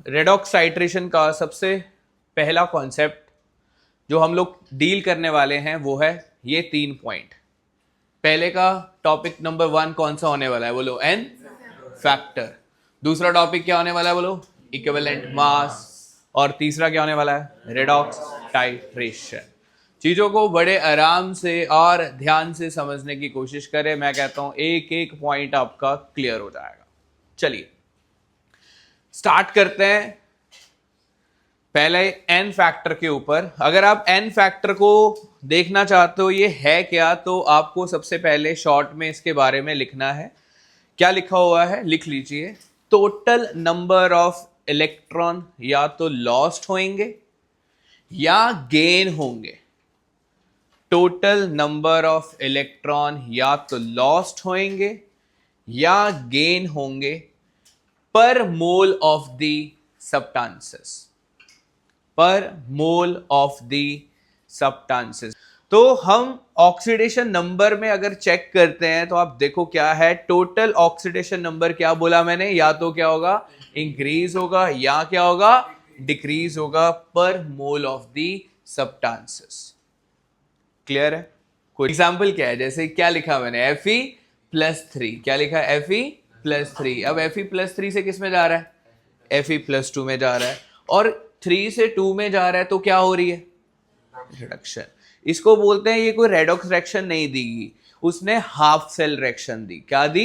Redox titration का सबसे पहला कॉन्सेप्ट जो हम लोग डील करने वाले हैं वो है ये 3 पॉइंट। पहले का टॉपिक नंबर 1 कौन सा होने वाला है बोलो? N factor. दूसरा टॉपिक क्या होने वाला है बोलो? Equivalent mass. और तीसरा क्या होने वाला है? Redox titration. चीजों को बड़े आराम से और ध्यान से समझने की कोशिश करें। मैं कहता हूं एक एक पॉइंट आपका क्लियर हो जाएगा। चलिए स्टार्ट करते हैं पहले एन फैक्टर के ऊपर। अगर आप एन फैक्टर को देखना चाहते हो ये है क्या, तो आपको सबसे पहले शॉर्ट में इसके बारे में लिखना है। क्या लिखा हुआ है लिख लीजिए। टोटल नंबर ऑफ इलेक्ट्रॉन या तो लॉस्ट होंगे या गेन होंगे। टोटल नंबर ऑफ इलेक्ट्रॉन या तो लॉस्ट होंगे या गेन होंगे पर मोल ऑफ द सब्सटेंसेस। पर मोल ऑफ द सब्सटेंसेस। तो हम ऑक्सीडेशन नंबर में अगर चेक करते हैं तो आप देखो क्या है। टोटल ऑक्सीडेशन नंबर क्या बोला मैंने? या तो क्या होगा? इंक्रीज होगा या क्या होगा? डिक्रीज होगा पर mole of the substances. Clear है? कोई एग्जाम्पल क्या है? जैसे क्या लिखा मैंने? Fe+3। क्या लिखा है? Fe+3। अब Fe+3 से किस में जा रहा है? Fe+2 में जा रहा है। और 3 से 2 में जा रहा है तो क्या हो रही है? रिडक्शन। इसको बोलते हैं ये कोई रेडॉक्स रिएक्शन नहीं दी, उसने हाफ सेल रिएक्शन दी। क्या दी?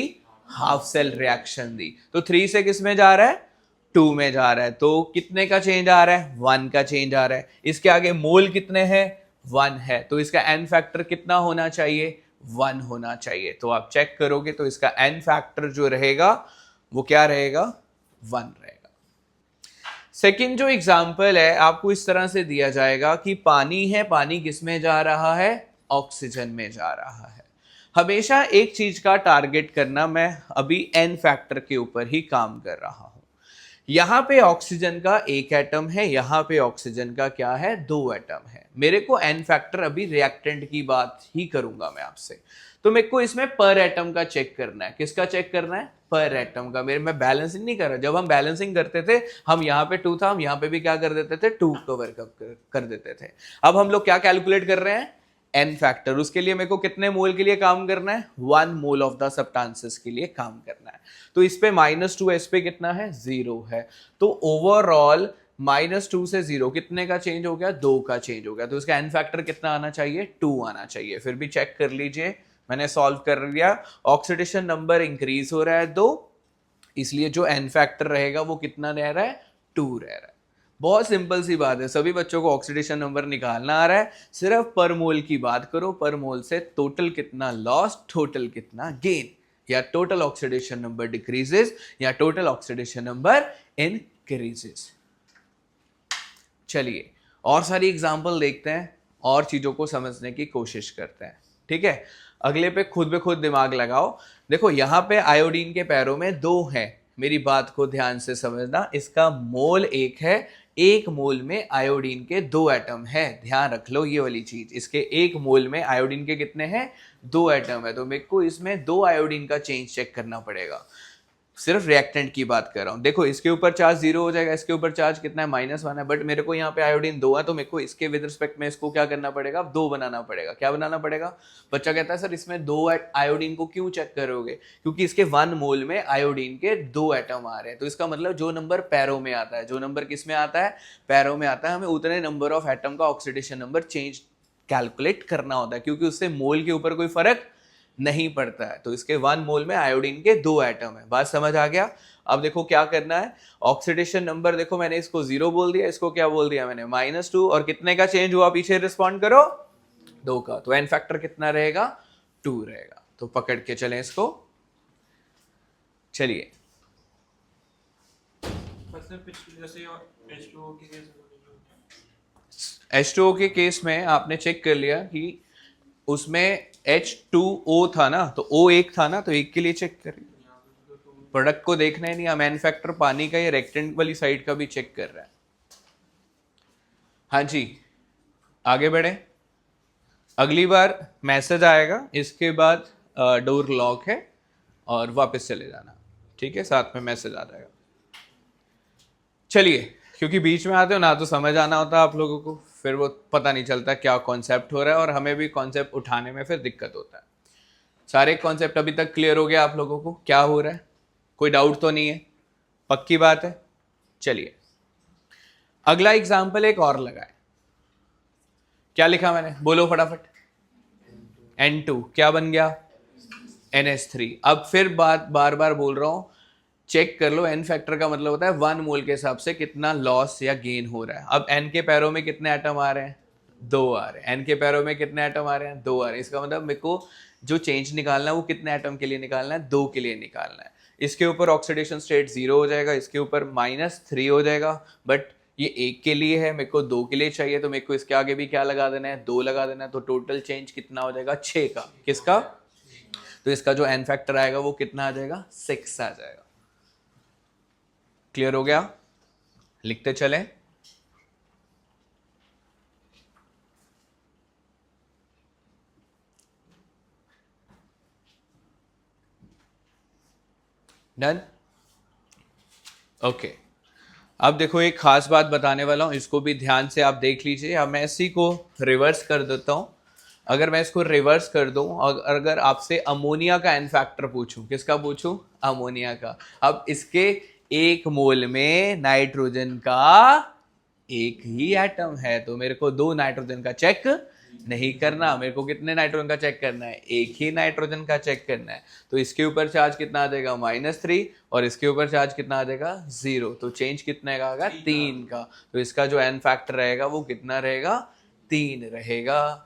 हाफ सेल रिएक्शन दी। तो 3 से किस में जा रहा है? 2 में जा रहा है। तो कितने का चेंज आ रहा है? 1 का चेंज आ रहा है। इसके आगे मोल कितने हैं? 1 है। तो इसका एन फैक्टर कितना होना चाहिए? 1 होना चाहिए। तो आप चेक करोगे तो इसका एन फैक्टर जो रहेगा वो क्या रहेगा? 1 रहेगा। सेकंड जो एग्जाम्पल है आपको इस तरह से दिया जाएगा कि पानी है, पानी किस में जा रहा है? ऑक्सीजन में जा रहा है। हमेशा एक चीज का टारगेट करना, मैं अभी एन फैक्टर के ऊपर ही काम कर रहा हूं। यहां पे ऑक्सीजन का एक एटम है, यहां पे ऑक्सीजन का क्या है? 2 एटम है। मेरे को एन फैक्टर अभी रिएक्टेंट की बात ही करूंगा मैं आपसे। तो मेरे को इसमें पर एटम का चेक करना है। किसका चेक करना है? पर एटम का। मेरे मैं बैलेंसिंग नहीं कर रहा। जब हम बैलेंसिंग करते थे हम यहाँ पे 2 था, हम यहाँ पे भी क्या कर देते थे? 2 कवर कर देते थे। अब हम लोग क्या कैलकुलेट कर रहे हैं? N factor. उसके लिए मेरे को कितने मोल के लिए काम करना है? 1 मोल ऑफ द सब्सटेंसेस के लिए काम करना है। तो इस पे -2 है, इस पे कितना है? 0 है। तो ओवरऑल -2 से 0 कितने का चेंज हो गया? 2 का चेंज हो गया। तो इसका एन फैक्टर कितना आना चाहिए? 2 आना चाहिए। फिर भी चेक कर लीजिए, मैंने सॉल्व कर लिया। ऑक्सीडेशन नंबर इंक्रीज हो रहा है 2, इसलिए जो एन फैक्टर रहेगा वो कितना रह रहा है? 2 रह रहा है। बहुत सिंपल सी बात है। सभी बच्चों को ऑक्सीडेशन नंबर निकालना आ रहा है। सिर्फ पर मोल की बात करो। पर मोल से टोटल कितना लॉस, टोटल कितना गेन, या टोटल ऑक्सीडेशन नंबर डिक्रीजेस या टोटल ऑक्सीडेशन नंबर इंक्रीजेस। चलिए और सारी एग्जांपल देखते हैं और चीजों को समझने की कोशिश करते हैं। ठीक है, अगले पे खुद दिमाग लगाओ। देखो यहां पे आयोडीन के पैरों में 2 हैं। मेरी बात को ध्यान से समझना। इसका मोल 1 है, 1 मोल में आयोडीन के 2 एटम है। ध्यान रख लो ये वाली चीज। इसके 1 मोल में आयोडीन के कितने हैं? 2 एटम है। तो मेरे को इसमें 2 आयोडीन का चेंज चेक करना पड़ेगा। सिर्फ रिएक्टेंट की बात कर रहा हूं। देखो इसके ऊपर चार्ज 0 हो जाएगा, इसके ऊपर चार्ज कितना है? -1 है। बट मेरे को यहाँ पे आयोडीन 2 है, तो मेरे को इसके विद रिस्पेक्ट में इसको क्या करना पड़ेगा? 2 बनाना पड़ेगा। क्या बनाना पड़ेगा? बच्चा कहता है सर इसमें 2 आयोडीन को क्यों चेक करोगे? क्योंकि इसके 1 मोल में आयोडीन के 2 एटम आ रहे हैं। तो इसका मतलब जो नंबर पैरों में आता है, जो नंबर किस में आता है? पैरों में आता है। हमें उतने नंबर ऑफ एटम का ऑक्सीडेशन नंबर चेंज कैलकुलेट करना होता है, क्योंकि उससे मोल के ऊपर कोई फर्क नहीं पड़ता है। तो इसके 1 मोल में आयोडीन के 2 एटम है। बात समझ आ गया? अब देखो क्या करना है। ऑक्सीडेशन नंबर देखो मैंने इसको 0 बोल दिया, इसको क्या बोल दिया मैंने? -2। और कितने का चेंज हुआ? पीछे रिस्पॉन्ड करो, 2 का। तो एन फैक्टर कितना रहेगा? 2 रहेगा। तो पकड़ के चलें इसको। चलिए H2O के केस में आपने चेक कर लिया कि उसमें H2O था ना, तो O 1 था ना, तो 1 के लिए चेक करिए। प्रोडक्ट को देखना ही नहीं, हम मैन्युफैक्चर पानी का या रेक्टेंगल वाली साइड का भी चेक कर रहा है। हाँ जी आगे बढ़े। अगली बार मैसेज आएगा, इसके बाद डोर लॉक है और वापस चले जाना। ठीक है, साथ में मैसेज आ जाएगा। चलिए, क्योंकि बीच में आते हो ना तो समझ आना होता है आप लोगों को, फिर वो पता नहीं चलता क्या कॉन्सेप्ट हो रहा है, और हमें भी कॉन्सेप्ट उठाने में फिर दिक्कत होता है। सारे कॉन्सेप्ट अभी तक क्लियर हो गया आप लोगों को क्या हो रहा है? कोई डाउट तो नहीं है? पक्की बात है। चलिए, अगला एग्जाम्पल एक और लगाए। क्या लिखा मैंने, बोलो फटाफट। N2 क्या बन गया? NH3। अब फिर बार बार बोल रहा हूं, चेक कर लो। एन फैक्टर का मतलब होता है 1 मोल के हिसाब से कितना लॉस या गेन हो रहा है। अब एन के पैरों में कितने एटम आ रहे हैं? 2 आ रहे हैं। एन के पैरों में कितने एटम आ रहे हैं? 2 आ रहे हैं। इसका मतलब मेरे को जो चेंज निकालना है वो कितने एटम के लिए निकालना है? 2 के लिए निकालना है। इसके ऊपर ऑक्सीडेशन स्टेट 0 हो जाएगा, इसके ऊपर -3 हो जाएगा, बट ये 1 के लिए है, मेरे को 2 के लिए चाहिए, तो मेरे को इसके आगे भी क्या लगा देना है? 2 लगा देना है। तो टोटल चेंज कितना हो जाएगा? 6 का। किसका? तो इसका जो एन फैक्टर आएगा वो कितना आ जाएगा? 6 आ जाएगा। क्लियर हो गया? लिखते चलें। डन? ओके। अब देखो, एक खास बात बताने वाला हूं, इसको भी ध्यान से आप देख लीजिए। अब मैं इसी को रिवर्स कर देता हूं। अगर मैं इसको रिवर्स कर दूं, अगर आपसे अमोनिया का एन फैक्टर पूछूं, किसका पूछूं? अमोनिया का। अब इसके 1 मोल में नाइट्रोजन का 1 ही एटम है, तो मेरे को 2 नाइट्रोजन का चेक नहीं करना। मेरे को कितने नाइट्रोजन का चेक करना है? 1 ही नाइट्रोजन का चेक करना है। तो इसके ऊपर चार्ज कितना आ जाएगा? -3, और इसके ऊपर चार्ज कितना आ जाएगा? 0। तो चेंज कितने का आएगा? 3 का। तो इसका जो एन फैक्टर रहेगा वो कितना रहेगा? 3 रहेगा।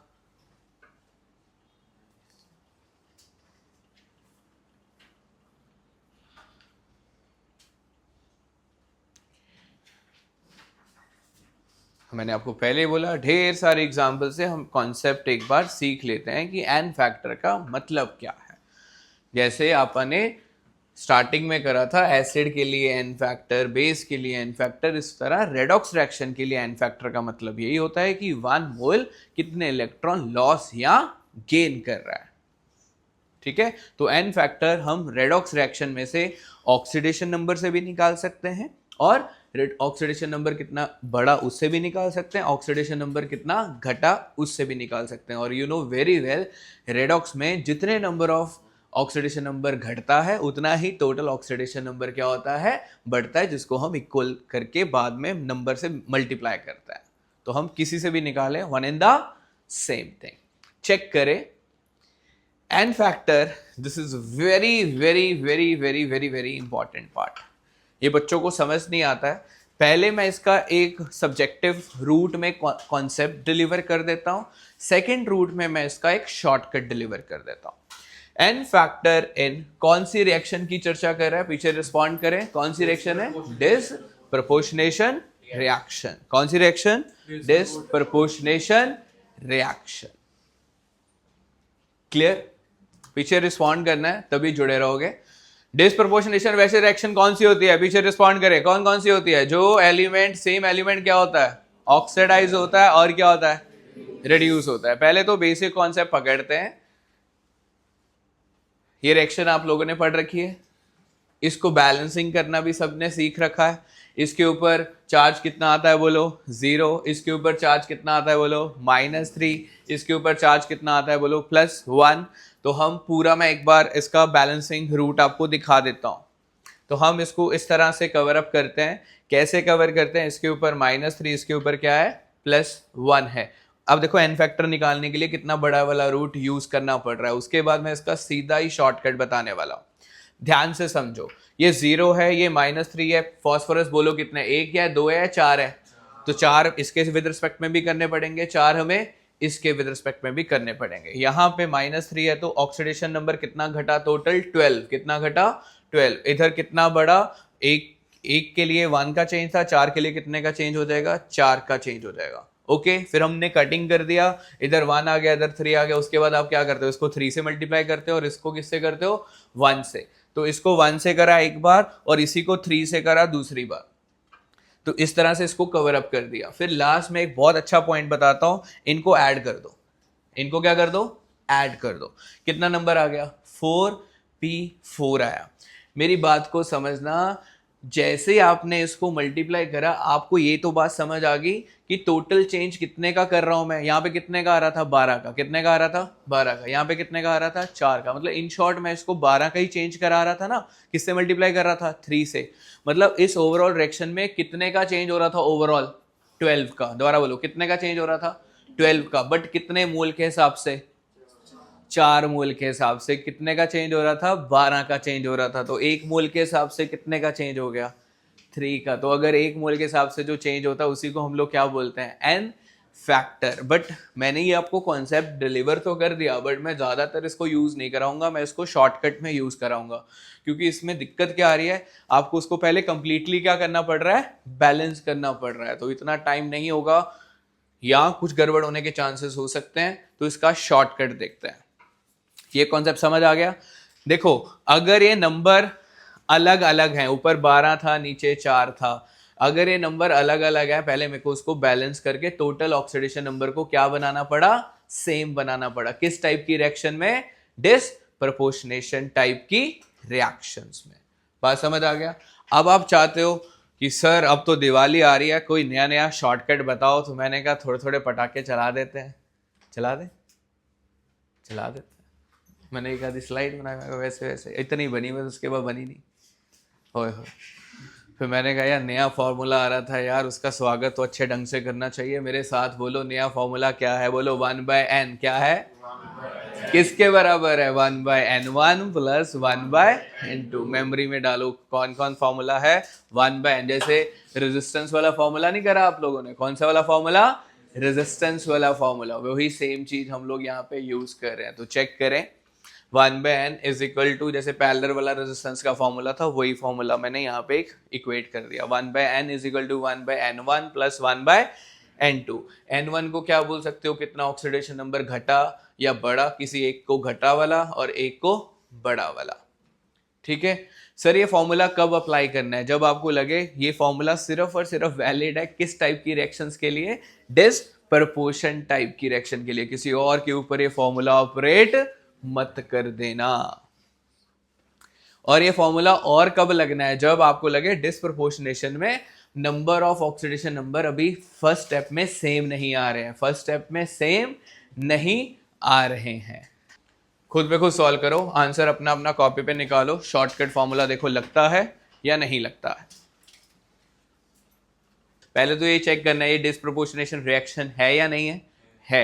मैंने आपको पहले ही बोला, ढेर सारे एग्जाम्पल से हम कॉन्सेप्ट एक बार सीख लेते हैं कि एन फैक्टर का मतलब क्या है। जैसे आपने स्टार्टिंग में करा था, एसिड के लिए एन फैक्टर, बेस के लिए एन फैक्टर, इस तरह रेडॉक्स रिएक्शन के लिए एन फैक्टर का मतलब यही होता है कि 1 मोल कितने इलेक्ट्रॉन लॉस या गेन कर रहा है। ठीक है? तो एन फैक्टर हम रेडॉक्स रिएक्शन में से ऑक्सीडेशन नंबर से भी निकाल सकते हैं, और ऑक्सीडेशन नंबर कितना बढ़ा उससे भी निकाल सकते हैं, ऑक्सीडेशन नंबर कितना घटा उससे भी निकाल सकते हैं। और you know very well, redox में जितने नंबर ऑफ ऑक्सीडेशन नंबर घटता है उतना ही टोटल ऑक्सीडेशन नंबर क्या होता है? बढ़ता है, जिसको हम इक्वल करके बाद में नंबर से मल्टीप्लाई करता है। तो हम किसी से भी निकालें, one in the same thing. Check करें n factor. This is very very very very very very important part. ये बच्चों को समझ नहीं आता है। पहले मैं इसका एक सब्जेक्टिव रूट में कॉन्सेप्ट डिलीवर कर देता हूं, सेकंड रूट में मैं इसका एक शॉर्टकट डिलीवर कर देता हूं। एन फैक्टर इन कौन सी रिएक्शन की चर्चा कर रहा है? पीछे रिस्पॉन्ड करें, कौन सी रिएक्शन है? Disproportionation reaction. कौन सी रिएक्शन? Disproportionation reaction. क्लियर? पीछे रिस्पॉन्ड करना है, तभी जुड़े रहोगे। डिसप्रपोर्शनेशन वैसे रिएक्शन कौन सी होती है? पीछे रिस्पॉन्ड करें, कौन कौन सी होती है? जो एलिमेंट, सेम एलिमेंट क्या होता है? ऑक्सीडाइज होता है, और क्या होता है? रिड्यूस होता है। पहले तो बेसिक कॉन्सेप्ट पकड़ते हैं। ये रिएक्शन आप लोगों ने पढ़ रखी है, इसको बैलेंसिंग करना भी सबने सीख रखा है। इसके ऊपर चार्ज कितना आता है बोलो? 0। इसके ऊपर चार्ज कितना आता है बोलो? -3। इसके ऊपर चार्ज कितना आता है बोलो? +1। तो हम पूरा, मैं एक बार इसका बैलेंसिंग रूट आपको दिखा देता हूं। तो हम इसको इस तरह से कवर अप करते हैं। कैसे कवर करते हैं? इसके ऊपर -3, इसके ऊपर क्या है? +1 है। अब देखो, एन फैक्टर निकालने के लिए कितना बड़ा वाला रूट यूज करना पड़ रहा है। उसके बाद मैं इसका सीधा ही शॉर्टकट बताने वाला हूं। ध्यान से समझो, ये 0 है, ये -3 है। फॉस्फोरस बोलो कितने? 1 है, 2 है या 4 है? तो 4 इसके विद रिस्पेक्ट में भी करने पड़ेंगे, 4 हमें इसके विद रिस्पेक्ट में भी करने पड़ेंगे। यहाँ पे -3 है, तो ऑक्सीडेशन नंबर कितना घटा? टोटल 12। कितना घटा? 12। इधर कितना बढ़ा? एक के लिए 1 का चेंज था, 4 के लिए कितने का चेंज हो जाएगा? 4 का चेंज हो जाएगा। ओके, फिर हमने कटिंग कर दिया, इधर 1 आ गया, इधर 3 आ गया। उसके बाद आप क्या करते हो? इसको 3 से मल्टीप्लाई करते हो, और इसको किससे करते हो? 1 से। तो इसको 1 से करा एक बार, और इसी को 3 से करा दूसरी बार। तो इस तरह से इसको कवर अप कर दिया। फिर लास्ट में एक बहुत अच्छा पॉइंट बताता हूं, इनको ऐड कर दो। इनको क्या कर दो? ऐड कर दो। कितना नंबर आ गया? 4p4 आया। मेरी बात को समझना, जैसे आपने इसको मल्टीप्लाई करा, आपको ये तो बात समझ आ गई कि टोटल चेंज कितने का कर रहा हूं मैं। यहाँ पे कितने का आ रहा था, 12 का। कितने का आ रहा था, 12 का। यहाँ पे कितने का आ रहा था, 4 का। मतलब इन शॉर्ट मैं इसको 12 का ही चेंज करा रहा था ना, किससे मल्टीप्लाई कर रहा था, 3 से। मतलब इस ओवरऑल डायरेक्शन में कितने का चेंज हो रहा था, ओवरऑल 12 का। दोबारा बोलो, कितने का चेंज हो रहा था, 12 का। बट कितने मोल के हिसाब से, 4 मोल के हिसाब से। कितने का चेंज हो रहा था, 12 का चेंज हो रहा था। तो 1 मोल के हिसाब से कितने का चेंज हो गया, 3 का। तो अगर 1 मोल के हिसाब से जो चेंज होता है उसी को हम लोग क्या बोलते हैं, एन फैक्टर। बट मैंने ये आपको कॉन्सेप्ट डिलीवर तो कर दिया, बट मैं ज्यादातर इसको यूज नहीं कराऊंगा, मैं इसको शॉर्टकट में यूज कराऊंगा। क्योंकि इसमें दिक्कत क्या आ रही है, आपको उसको पहले कंप्लीटली क्या करना पड़ रहा है, बैलेंस करना पड़ रहा है। तो इतना टाइम नहीं होगा या कुछ गड़बड़ होने के चांसेस हो सकते हैं। तो इसका शॉर्टकट देखते हैं। ये कॉन्सेप्ट समझ आ गया। देखो, अगर ये नंबर अलग अलग हैं, ऊपर 12 था, नीचे 4 था, अगर ये नंबर अलग अलग है, पहले मेरे को उसको बैलेंस करके टोटल ऑक्सीडेशन नंबर को क्या बनाना पड़ा, सेम बनाना पड़ा। किस टाइप की रिएक्शन में, डिसप्रपोर्शनेशन टाइप की रिएक्शंस में। बात समझ आ गया। अब आप चाहते हो कि सर अब तो दिवाली आ रही है, कोई नया नया शॉर्टकट बताओ। तो मैंने कहा थोड़े थोड़े पटाखे चला देते हैं। चला देते मैंने एक आधी स्लाइड बनाया, वैसे वैसे इतनी बनी, बस उसके बाद बनी नहीं। होए होए। फिर मैंने कहा यार नया फॉर्मूला आ रहा था यार, उसका स्वागत तो अच्छे ढंग से करना चाहिए। मेरे साथ बोलो, नया फॉर्मूला क्या है, बोलो 1/n। क्या है, किसके बराबर है, 1/n1 + 1/n2। मेमोरी में डालो कौन कौन फॉर्मूला है, 1/n। जैसे रेजिस्टेंस वाला फॉर्मूला नहीं करा आप लोगों ने, कौन सा वाला फॉर्मूला, रेजिस्टेंस वाला फॉर्मूला। वही सेम चीज हम लोग यहाँ पे यूज कर रहे हैं। तो चेक करें, 1/n = जैसे पैरेलल वाला रेजिस्टेंस का फॉर्मूला था, वही फॉर्मूला मैंने यहाँ पे एक इक्वेट कर दिया। 1/n = 1/n1 + 1/n2। n1 को क्या बोल सकते हो, कितना ऑक्सीडेशन नंबर घटा या बढ़ा, किसी एक को घटा वाला और एक को बड़ा वाला। ठीक है सर, ये फॉर्मूला कब अप्लाई करना है, जब आपको लगे ये फॉर्मूला सिर्फ और सिर्फ वैलिड है किस टाइप की रिएक्शंस के लिए, डिसप्रपोर्शन टाइप की रिएक्शन के लिए। किसी और के ऊपर ये फॉर्मूला ऑपरेट मत कर देना। और ये फॉर्मूला और कब लगना है, जब आपको लगे डिसप्रपोर्शनेशन में नंबर ऑफ ऑक्सीडेशन नंबर अभी फर्स्ट स्टेप में सेम नहीं आ रहे हैं, फर्स्ट स्टेप में सेम नहीं आ रहे हैं। खुद पे खुद सॉल्व करो, आंसर अपना अपना कॉपी पे निकालो। शॉर्टकट फॉर्मूला देखो लगता है या नहीं लगता है। पहले तो ये चेक करना है ये डिसप्रोपोर्शनेशन रिएक्शन है या नहीं है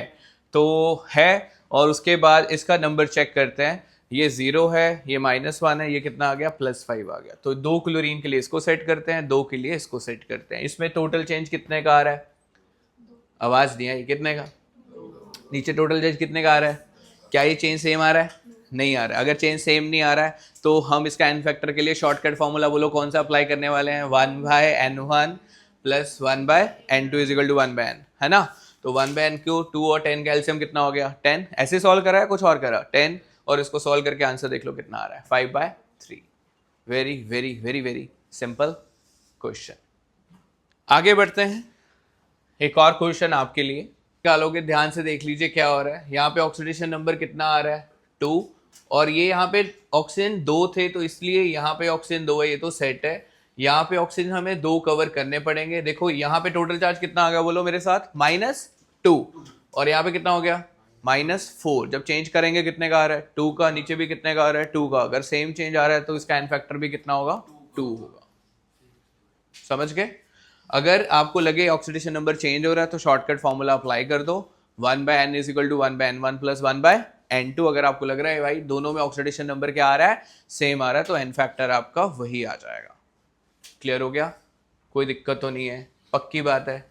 तो है। और उसके बाद इसका नंबर चेक करते हैं, ये 0 है, ये -1 है, ये कितना आ गया, +5 आ गया। तो 2 क्लोरीन के लिए इसको सेट करते हैं, 2 के लिए इसको सेट करते हैं। इसमें टोटल चेंज कितने का आ रहा है, आवाज नहीं आई, कितने का, नीचे टोटल चेंज कितने का आ रहा है। क्या ये चेंज सेम आ रहा है, नहीं आ रहा है। अगर चेंज सेम नहीं आ रहा है तो हम इसका n फैक्टर के लिए शॉर्टकट फॉर्मूला बोलो कौन सा अप्लाई करने वाले हैं, 1/n1 + 1/n2 = 1/n, है ना। तो 1/n क्यों, 2 और 10 का एलसीएम कितना हो गया, 10। ऐसे सॉल्व करा है, कुछ और करा, 10। और इसको सॉल्व करके आंसर देख लो कितना आ रहा है, 5/3। Very very very very simple question. आगे बढ़ते हैं, एक और क्वेश्चन आपके लिए। निकालोगे, ध्यान से देख लीजिए क्या हो रहा है। यहाँ पे ऑक्सीडेशन नंबर कितना आ रहा है, 2। और ये यहाँ पे ऑक्सीजन 2 थे तो इसलिए यहाँ पे ऑक्सीजन 2 है, ये तो सेट है। यहाँ पे ऑक्सीजन हमें 2 कवर करने पड़ेंगे। देखो यहाँ पे टोटल चार्ज कितना आ गया, बोलो मेरे साथ, -2। और यहाँ पे कितना हो गया, -4। जब चेंज करेंगे कितने का आ रहा है, 2 का। नीचे भी कितने का आ रहा है, 2 का। अगर सेम चेंज आ रहा है तो इसका एन फैक्टर भी कितना होगा, 2 होगा। समझ गए। अगर आपको लगे ऑक्सीडेशन नंबर चेंज हो रहा है तो शॉर्टकट फॉर्मूला अप्लाई कर दो, 1/n = 1/n1 + 1/n2। अगर आपको लग रहा है भाई दोनों में ऑक्सीडेशन नंबर क्या आ रहा है, सेम आ रहा है, तो एन फैक्टर आपका वही आ जाएगा। क्लियर हो गया, कोई दिक्कत तो नहीं है, पक्की बात है।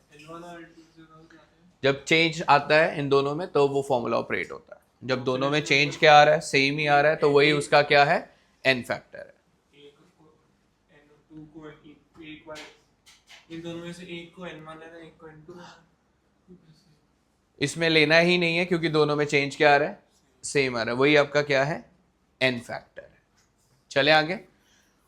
जब चेंज आता है इन दोनों में तो वो फॉर्मूला ऑपरेट होता है। जब दोनों में चेंज क्या आ रहा है, सेम ही आ रहा है, तो वही उसका क्या है, एन फैक्टर है। इन दोनों में से एक को n1 लेना, एक को n2 लेना। इसमें लेना ही नहीं है क्योंकि दोनों में चेंज क्या आ रहा है, सेम आ रहा है, वही आपका क्या है, एन फैक्टर है। चले आगे,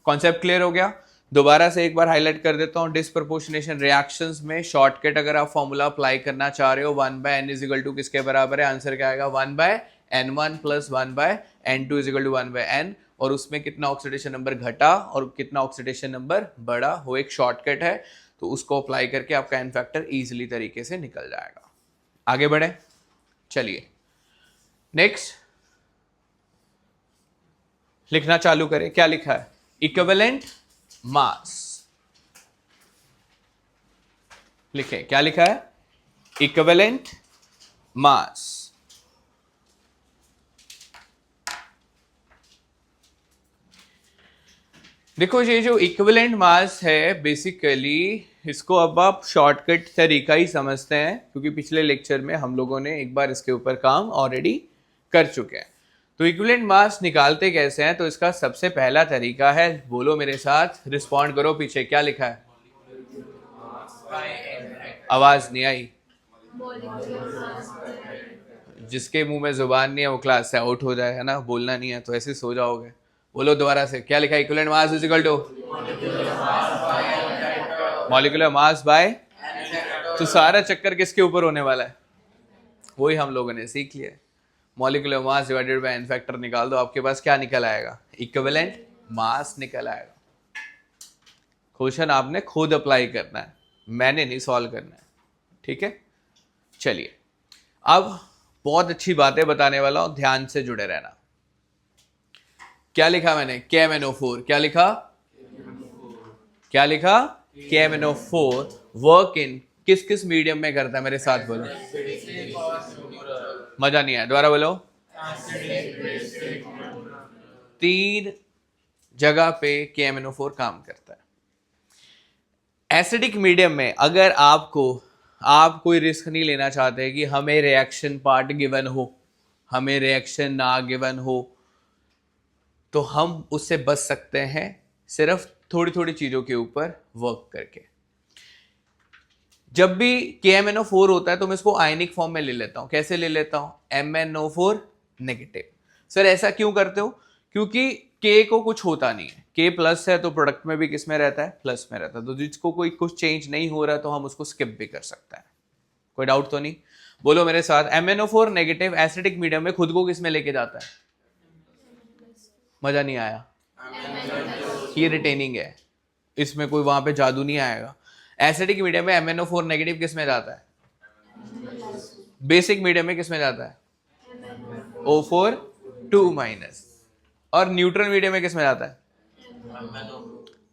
कॉन्सेप्ट क्लियर हो गया। दोबारा से एक बार हाईलाइट कर देता हूं, डिसप्रपोर्शनेशन रिएक्शंस में शॉर्टकट अगर आप फॉर्मूला अप्लाई करना चाह रहे हो, 1/n = किसके बराबर है, आंसर क्या आएगा, 1/n1 + 1/n2 = 1/n। और उसमें कितना ऑक्सीडेशन नंबर घटा और कितना ऑक्सीडेशन नंबर बढ़ा, वो एक शॉर्टकट है, तो उसको अप्लाई करके आपका एन फैक्टर ईजिली तरीके से निकल जाएगा। आगे बढ़े, चलिए नेक्स्ट लिखना चालू करें। क्या लिखा है? इक्विवेलेंट मास। लिखें, क्या लिखा है? इक्विवेलेंट मास। देखो ये जो इक्विवेलेंट मास है बेसिकली इसको अब आप शॉर्टकट तरीका ही समझते हैं, क्योंकि पिछले लेक्चर में हम लोगों ने एक बार इसके ऊपर काम ऑलरेडी कर चुके हैं। तो इक्विवेलेंट मास निकालते कैसे हैं? तो इसका सबसे पहला तरीका है, बोलो मेरे साथ, रिस्पॉन्ड करो पीछे, क्या लिखा है? आवाज नहीं आई। जिसके मुंह में जुबान नहीं है वो क्लास से आउट हो जाए, है ना, बोलना नहीं है तो ऐसे सो जाओगे। बोलो दोबारा से, क्या लिखा है? Equivalent mass is equal to molecular mass by. तो सारा चक्कर किसके ऊपर होने वाला है? वही हम लोगों ने सीख लिया। Molecular mass divided by N factor निकाल दो, आपके पास क्या निकल आएगा? इक्विवेलेंट मास निकल आएगा। क्वेश्चन आपने खुद अप्लाई करना है, मैंने नहीं सॉल्व करना है, ठीक है। चलिए अब बहुत अच्छी बातें बताने वाला हूं, ध्यान से जुड़े रहना। क्या लिखा मैंने? KMnO4। क्या लिखा? क्या लिखा? KMnO4 वर्क इन किस किस मीडियम में करता है? मेरे साथ बोलो। मजा नहीं आया, दोबारा बोलो। 3 जगह पे KMnO4 काम करता है। एसिडिक मीडियम में अगर आप कोई रिस्क नहीं लेना चाहते कि हमें रिएक्शन पार्ट गिवन हो, हमें रिएक्शन ना गिवन हो, तो हम उससे बच सकते हैं सिर्फ थोड़ी थोड़ी चीजों के ऊपर वर्क करके। जब भी KMnO4 होता है तो मैं इसको आयनिक फॉर्म में ले लेता हूं। कैसे ले लेता हूं? MnO4 negative. सर ऐसा क्यों करते हो? क्योंकि K को कुछ होता नहीं है, K प्लस है तो प्रोडक्ट में भी किस में रहता है? प्लस में रहता है। तो जिसको कोई कुछ चेंज नहीं हो रहा है तो हम उसको स्किप भी कर सकते हैं। कोई डाउट तो नहीं? बोलो मेरे साथ, MnO4 नेगेटिव एसिडिक मीडियम में खुद को किस में लेके जाता है? मजा नहीं आया? ये रिटेनिंग है, इसमें कोई वहां पे जादू नहीं आएगा। एसिडिक मीडियम में MnO4 नेगेटिव किस में जाता है? बेसिक मीडियम में किस में जाता है? O4 2 minus. और न्यूट्रल मीडियम में किस में जाता है?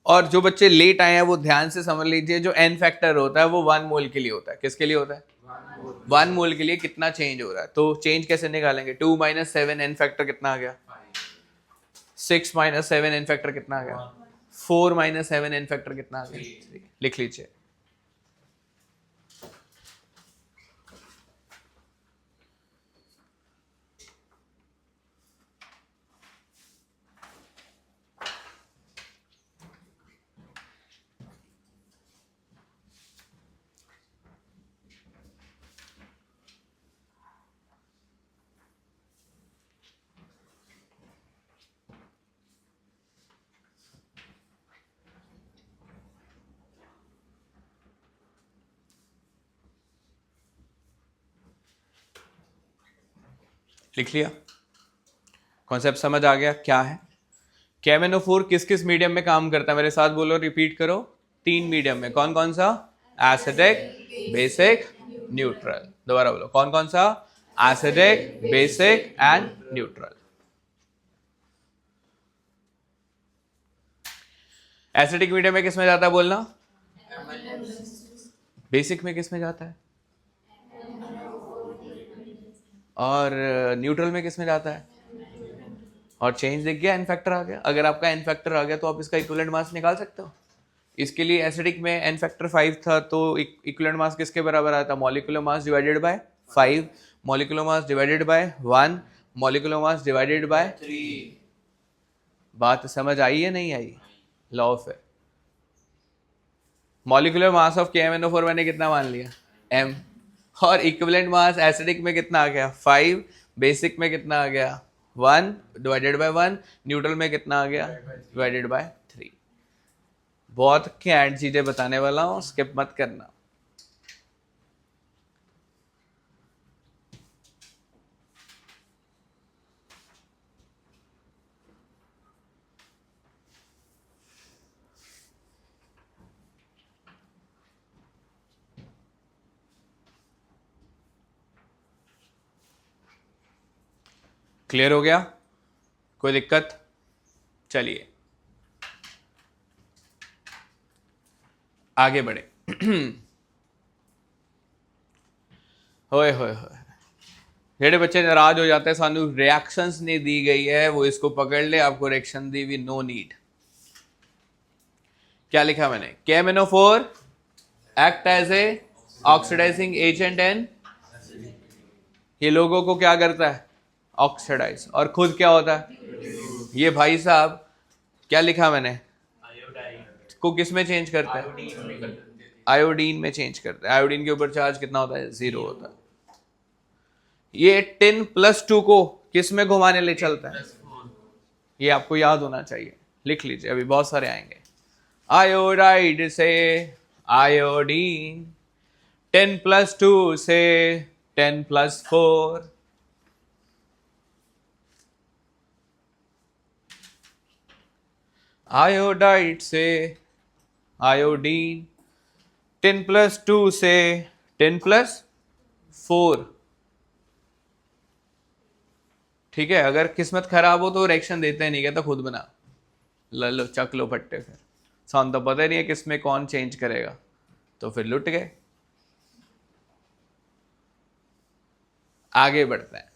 और जो बच्चे लेट आए हैं वो ध्यान से समझ लीजिए, जो एन फैक्टर होता है वो 1 मोल के लिए होता है। किसके लिए होता है? 1 मोल के लिए कितना चेंज हो रहा है, तो चेंज कैसे निकालेंगे? 2 माइनस 7 एन फैक्टर कितना आ गया? 6 माइनस 7 एन फैक्टर कितना आ गया? 4 माइनस 7 एन फैक्टर कितना आ गया? लिख लीजिए। लिख लिया? कॉन्सेप्ट समझ आ गया क्या है? KMnO4 किस किस मीडियम में काम करता है? मेरे साथ बोलो, रिपीट करो। 3 मीडियम में। कौन कौन सा? Acidic, basic, neutral. दोबारा बोलो, कौन कौन सा? Acidic, basic and neutral. Acidic medium में किस में जाता है बोलना? बेसिक में किस में जाता है? और न्यूट्रल में किस में जाता है? और चेंज दिख गया, एन फैक्टर आ गया। अगर आपका एन फैक्टर आ गया तो आप इसका इक्विवेलेंट मास निकाल सकते हो। इसके लिए एसिडिक में एन फैक्टर 5 था तो इक्विवेलेंट मास किसके बराबर आया था? Molecular mass divided bye 5, molecular mass divided bye 1, molecular mass divided bye 3। बात समझ आई है नहीं आई? लॉ फिर मॉलिक्यूलर मास ऑफ KMnO4 मैंने कितना मान लिया? m। और इक्विवेलेंट मास एसिडिक में कितना आ गया? 5। बेसिक में कितना आ गया? 1 डिवाइडेड बाय 1। न्यूट्रल में कितना आ गया? Divided by 3। बहुत कैंट चीजें बताने वाला हूं, स्किप मत करना। क्लियर हो गया? कोई दिक्कत? चलिए आगे बढ़े। होए होए होए, जेडे बच्चे नाराज हो जाते हैं सानू रिएक्शंस नहीं दी गई है, वो इसको पकड़ ले, आपको रिएक्शन दी हुई, नो नीड। क्या लिखा मैंने? KMnO4 act as a oxidising agent and, ये लोगों को क्या करता है? ऑक्सीडाइज। और खुद क्या होता है? ये भाई साहब क्या लिखा मैंने? को किस में चेंज करता है? आयोडीन में चेंज करता है। आयोडीन के ऊपर चार्ज कितना होता है? 0 होता है। ये 10+2 को किस में घुमाने ले चलता है? ये आपको याद होना चाहिए, लिख लीजिए, अभी बहुत सारे आएंगे। आयोडाइड से आयोडीन, 10+2 से 10+4, आयोडाइड से आयोडीन, 10+2 से 10+4। ठीक है, अगर किस्मत खराब हो तो रिएक्शन देते नहीं, कहता खुद बना, लो चक लो फट्टे। फिर सान तो पता नहीं है किसमें कौन चेंज करेगा, तो फिर लुट गए। आगे बढ़ते हैं।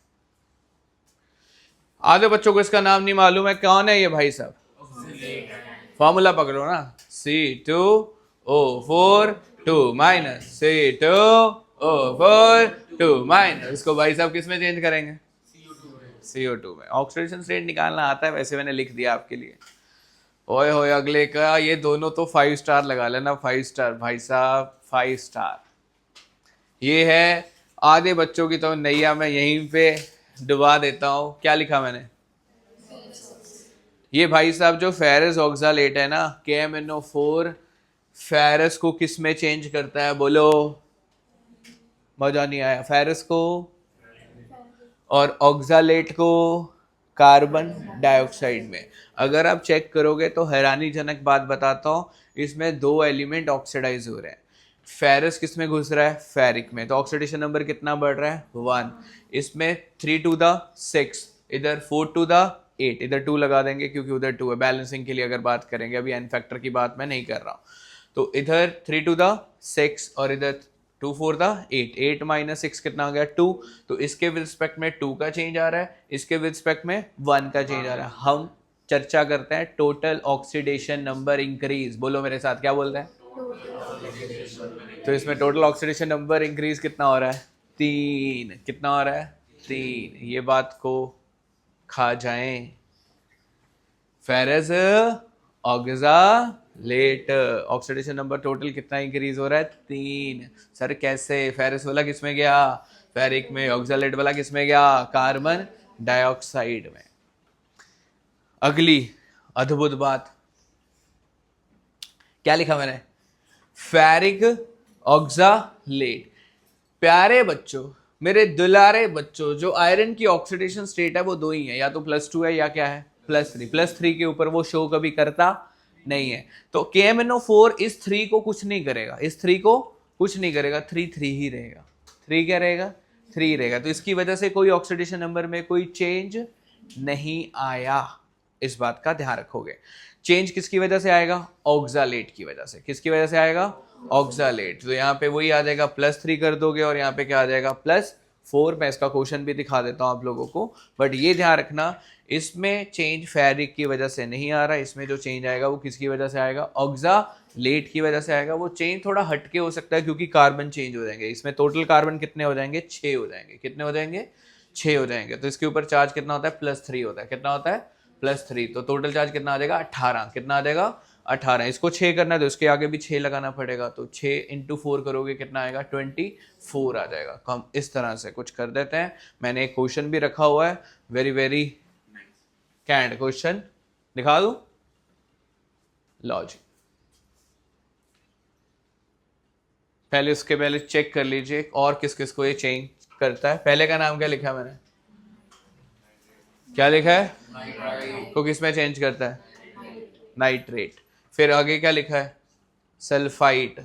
आधे बच्चों को इसका नाम नहीं मालूम है, कौन है ये भाई साहब? फॉर्मूला पकड़ो ना, C2O4 2 माइनस C2O4 2 माइनस, इसको भाई साहब किस में चेंज करेंगे? CO2 में। ऑक्सीडेशन रेट निकालना आता है, वैसे मैंने लिख दिया आपके लिए। ओए होए, अगले का ये दोनों तो 5 स्टार लगा लेना, 5 स्टार भाई साहब, 5 स्टार। ये है आधे बच्चों की तो नैया मैं यहीं पे डुबा देता हूं। क्या लिखा मैंने? ये भाई साहब जो फेरस ऑक्सालेट है ना, KMnO4 फेरस को किस में चेंज करता है? बोलो, मजा नहीं आया। फेरस को और ऑक्सालेट को कार्बन डाइऑक्साइड में। अगर आप चेक करोगे तो हैरानीजनक बात बताता हूं, इसमें 2 एलिमेंट ऑक्सीडाइज हो रहे हैं। फेरस किस में घुस रहा है? फेरिक में। तो ऑक्सीडेशन नंबर कितना बढ़ रहा है? 1। इसमें 3 to the 6, इधर 4 to the 8, इधर 2 लगा देंगे क्योंकि उधर 2 है। बैलेंसिंग के लिए अगर बात करेंगे, अभी एन फैक्टर की बात मैं नहीं कर रहा हूं। तो इधर 3 to the 6 और इधर 2 4 the 8, 8 माइनस 6 कितना आ गया? 2। तो इसके विद रिस्पेक्ट में 2 का चेंज आ रहा है, इसके विद रिस्पेक्ट में 1 का चेंज आ रहा है। हम चर्चा करते हैं टोटल ऑक्सीडेशन नंबर इंक्रीज। बोलो मेरे साथ, क्या बोलते हैं? तो इसमें टोटल ऑक्सीडेशन नंबर इंक्रीज कितना हो रहा है? 3। कितना हो रहा है? 3। ये बात को खा जाएं। Ferrous oxalate oxidation number total कितना इंक्रीज हो रहा है? 3। सर कैसे? फेरस वाला किस में गया? फेरिक में। ऑक्सालेट वाला किस में गया? कार्बन डाइऑक्साइड में। अगली अद्भुत बात, क्या लिखा मैंने? Ferric oxalate. प्यारे बच्चों, मेरे दुलारे बच्चों, जो आयरन की ऑक्सीडेशन स्टेट है वो 2 ही है, या तो +2 है या क्या है? +3। +3 के ऊपर वो शो कभी करता नहीं है। तो KMnO4 इस 3 को कुछ नहीं करेगा, इस 3 को कुछ नहीं करेगा। 3 3 ही रहेगा। 3 क्या रहेगा? 3 रहेगा। तो इसकी वजह से कोई ऑक्सीडेशन नंबर में कोई चेंज नहीं आया। इस बात का ध्यान रखोगे। चेंज किसकी वजह से आएगा? ऑक्सालेट की वजह से। किसकी वजह से आएगा? ऑक्सालेट। तो यहाँ पे वही आ जाएगा, +3 कर दोगे और यहाँ पे क्या आ जाएगा? +4। मैं इसका क्वेश्चन भी दिखा देता हूँ आप लोगों को, बट ये ध्यान रखना, इसमें चेंज फेरिक की वजह से नहीं आ रहा। इसमें जो चेंज आएगा वो किसकी वजह से आएगा? ऑक्सालेट की वजह से आएगा। वो चेंज थोड़ा हटके हो सकता है क्योंकि कार्बन चेंज हो जाएंगे। इसमें टोटल कार्बन कितने हो जाएंगे? 6 हो जाएंगे। कितने हो जाएंगे? 6 हो जाएंगे। तो इसके ऊपर चार्ज कितना होता है? +3 होता है। कितना होता है? +3। तो टोटल चार्ज कितना आ जाएगा? 18। कितना आ जाएगा? 18। इसको 6 करना है तो इसके आगे भी 6 लगाना पड़ेगा। तो 6 × 4 करोगे कितना आएगा? 24 आ जाएगा। तो हम इस तरह से कुछ कर देते हैं। मैंने एक क्वेश्चन भी रखा हुआ है, वेरी वेरी कैंड क्वेश्चन, दिखा दूं? लॉजिक पहले, उसके पहले चेक कर लीजिए और किस किस को ये चेंज करता है। पहले का नाम क्या लिखा मैंने? क्या लिखा है? को किस में चेंज करता है? नाइट्रेट। फिर आगे क्या लिखा है? सल्फाइड।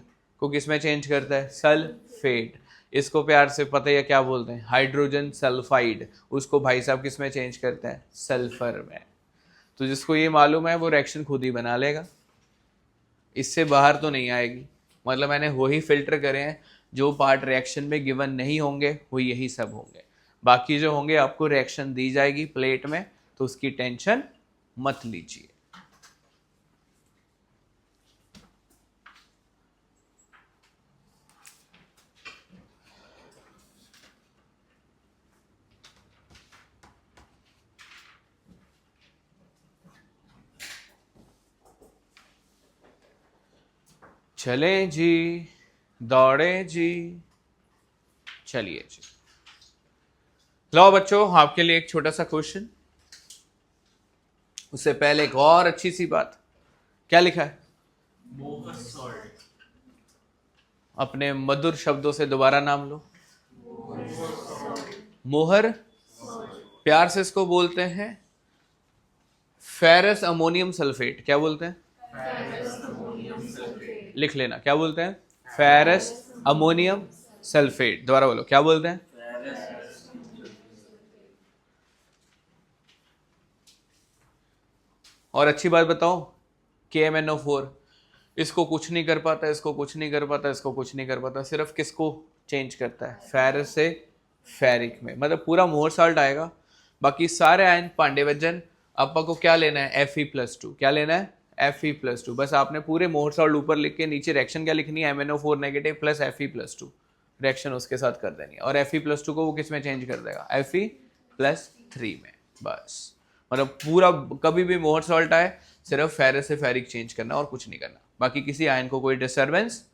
को किस में चेंज करता है? सल्फेट। इसको प्यार से पता है क्या बोलते हैं? Hydrogen sulphide. उसको भाई साहब किस में चेंज करते हैं? सल्फर में। तो जिसको ये मालूम है वो रिएक्शन खुद ही बना लेगा, इससे बाहर तो नहीं आएगी। मतलब मैंने वही फिल्टर करे हैं, जो पार्ट रिएक्शन में गिवन नहीं होंगे वो यही सब होंगे, बाकी जो होंगे आपको रिएक्शन दी जाएगी प्लेट में, तो उसकी टेंशन मत लीजिए। चले जी, दौड़े जी, चलिए जी। लो बच्चों, आपके लिए एक छोटा सा क्वेश्चन। उससे पहले एक और अच्छी सी बात, क्या लिखा है? मोहर सॉल्ट। अपने मधुर शब्दों से दोबारा नाम लो। मोहर, प्यार से इसको बोलते हैं फेरस अमोनियम सल्फेट। क्या बोलते हैं? लिख लेना, क्या बोलते हैं? Ferrous ammonium sulphate. दोबारा बोलो, क्या बोलते हैं? और अच्छी बात बताओ, KMnO4 इसको कुछ नहीं कर पाता, इसको कुछ नहीं कर पाता, इसको कुछ नहीं कर पाता, सिर्फ किसको चेंज करता है? फेरस से फेरिक में। मतलब पूरा मोहर साल्ट आएगा, बाकी सारे आयन पांडे वजन। आपा को क्या लेना है? Fe+2। क्या लेना है? Fe+2। बस आपने पूरे मोहर साल्ट ऊपर लिख के नीचे रिएक्शन क्या लिखनी है? MnO4 negative plus Fe+2, reaction उसके साथ कर देनी है। और Fe+2 को वो किस में चेंज कर देगा? Fe+3 में। बस मतलब पूरा कभी भी मोहर सॉल्ट आए सिर्फ फेरस से फेरिक चेंज करना और कुछ नहीं करना, बाकी किसी आयन को कोई डिस्टर्बेंस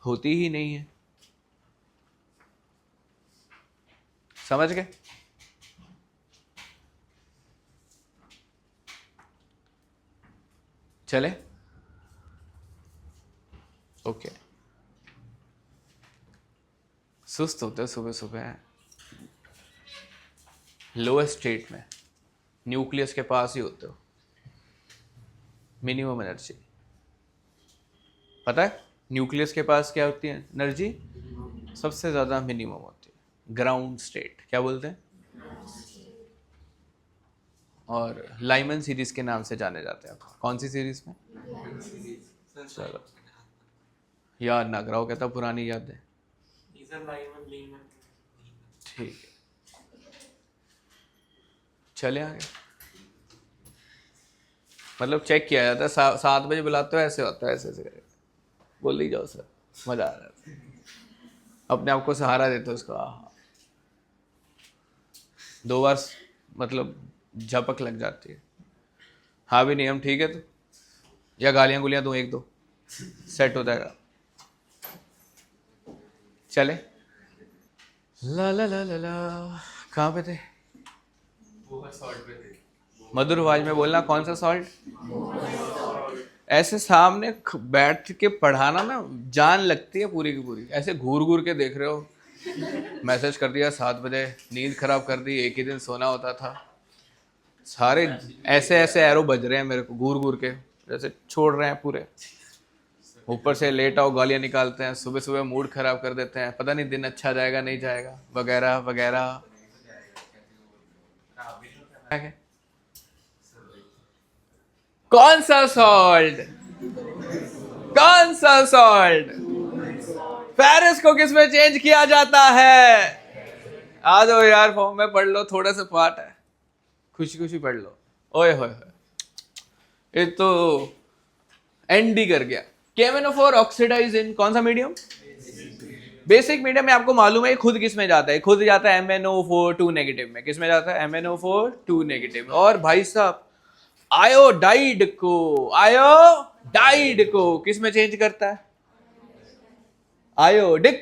होती ही नहीं है। समझ गए? चले ओके। सुस्त होते हो सुबह सुबह, लोएस्ट स्टेट में न्यूक्लियस के पास ही होते हो, मिनिमम एनर्जी। पता है न्यूक्लियस के पास क्या होती है एनर्जी? सबसे ज्यादा मिनिमम होती है, ग्राउंड स्टेट। क्या बोलते हैं? और लाइमन सीरीज के नाम से जाने जाते हैं। कौन सी सीरीज में? चलो याद ना कराओ, कहता पुरानी याद है। ठीक है, चले आगे। मतलब चेक किया जाता है, 7 बजे बुलाते हो ऐसे होता है, ऐसे ऐसे करके बोल ही जाओ सर, मजा आ जाता है, अपने आप को सहारा देते हो उसका। 2 बार मतलब झपक लग जाती है। हाँ भी नहीं हम ठीक है तो, या गालियां गुलियां दूं 1-2, सेट हो जाएगा। चले ला ला ला ला ला, कहाँ पे थे? मधुर आवाज में बोलना, कौन सा सॉल्ट? ऐसे सामने बैठ के पढ़ाना ना जान लगती है पूरी की पूरी। ऐसे घूर घूर के देख रहे हो, मैसेज कर दिया 7 बजे, नींद खराब कर दी, एक ही दिन सोना होता था। सारे ऐसे ऐसे एरो बज रहे हैं मेरे को घूर घूर के, जैसे छोड़ रहे हैं पूरे। ऊपर से लेट आओ, गालियां निकालते हैं, सुबह सुबह मूड खराब कर देते हैं, पता नहीं दिन अच्छा जाएगा नहीं जाएगा, वगैरह वगैरह। कौन सा सॉल्ट? कौन सा सॉल्ट? फेरस को किस में चेंज किया जाता है? आ जाओ यार, फॉर्म में पढ़ लो, थोड़ा सा पार्ट है, खुशी खुशी पढ़ लो। ओए होए ये तो एनडी कर गया। KMnO4 ऑक्सीडाइज इन कौन सा मीडियम? बेसिक मीडियम में। आपको मालूम है खुद किस में जाता है? खुद जाता है MnO4 2 नेगेटिव में। किस में जाता है? MnO4 2 negative. और भाई साहब आयोडाइड को किस में चेंज करता है? आयोडिक,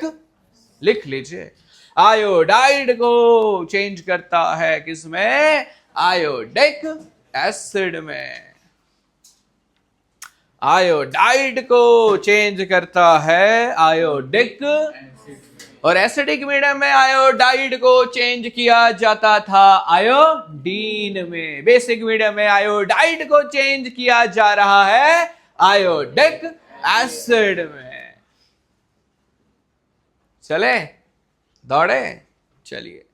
लिख लीजिए, आयोडाइड को चेंज करता है किस में? आयोडिक एसिड में। आयोडाइड को चेंज करता है आयोडिक, और एसिडिक मीडियम में आयोडाइड को चेंज किया जाता था आयोडीन में। बेसिक मीडियम में आयोडाइड को चेंज किया जा रहा है आयोडिक एसिड में। चले दौड़े, चलिए।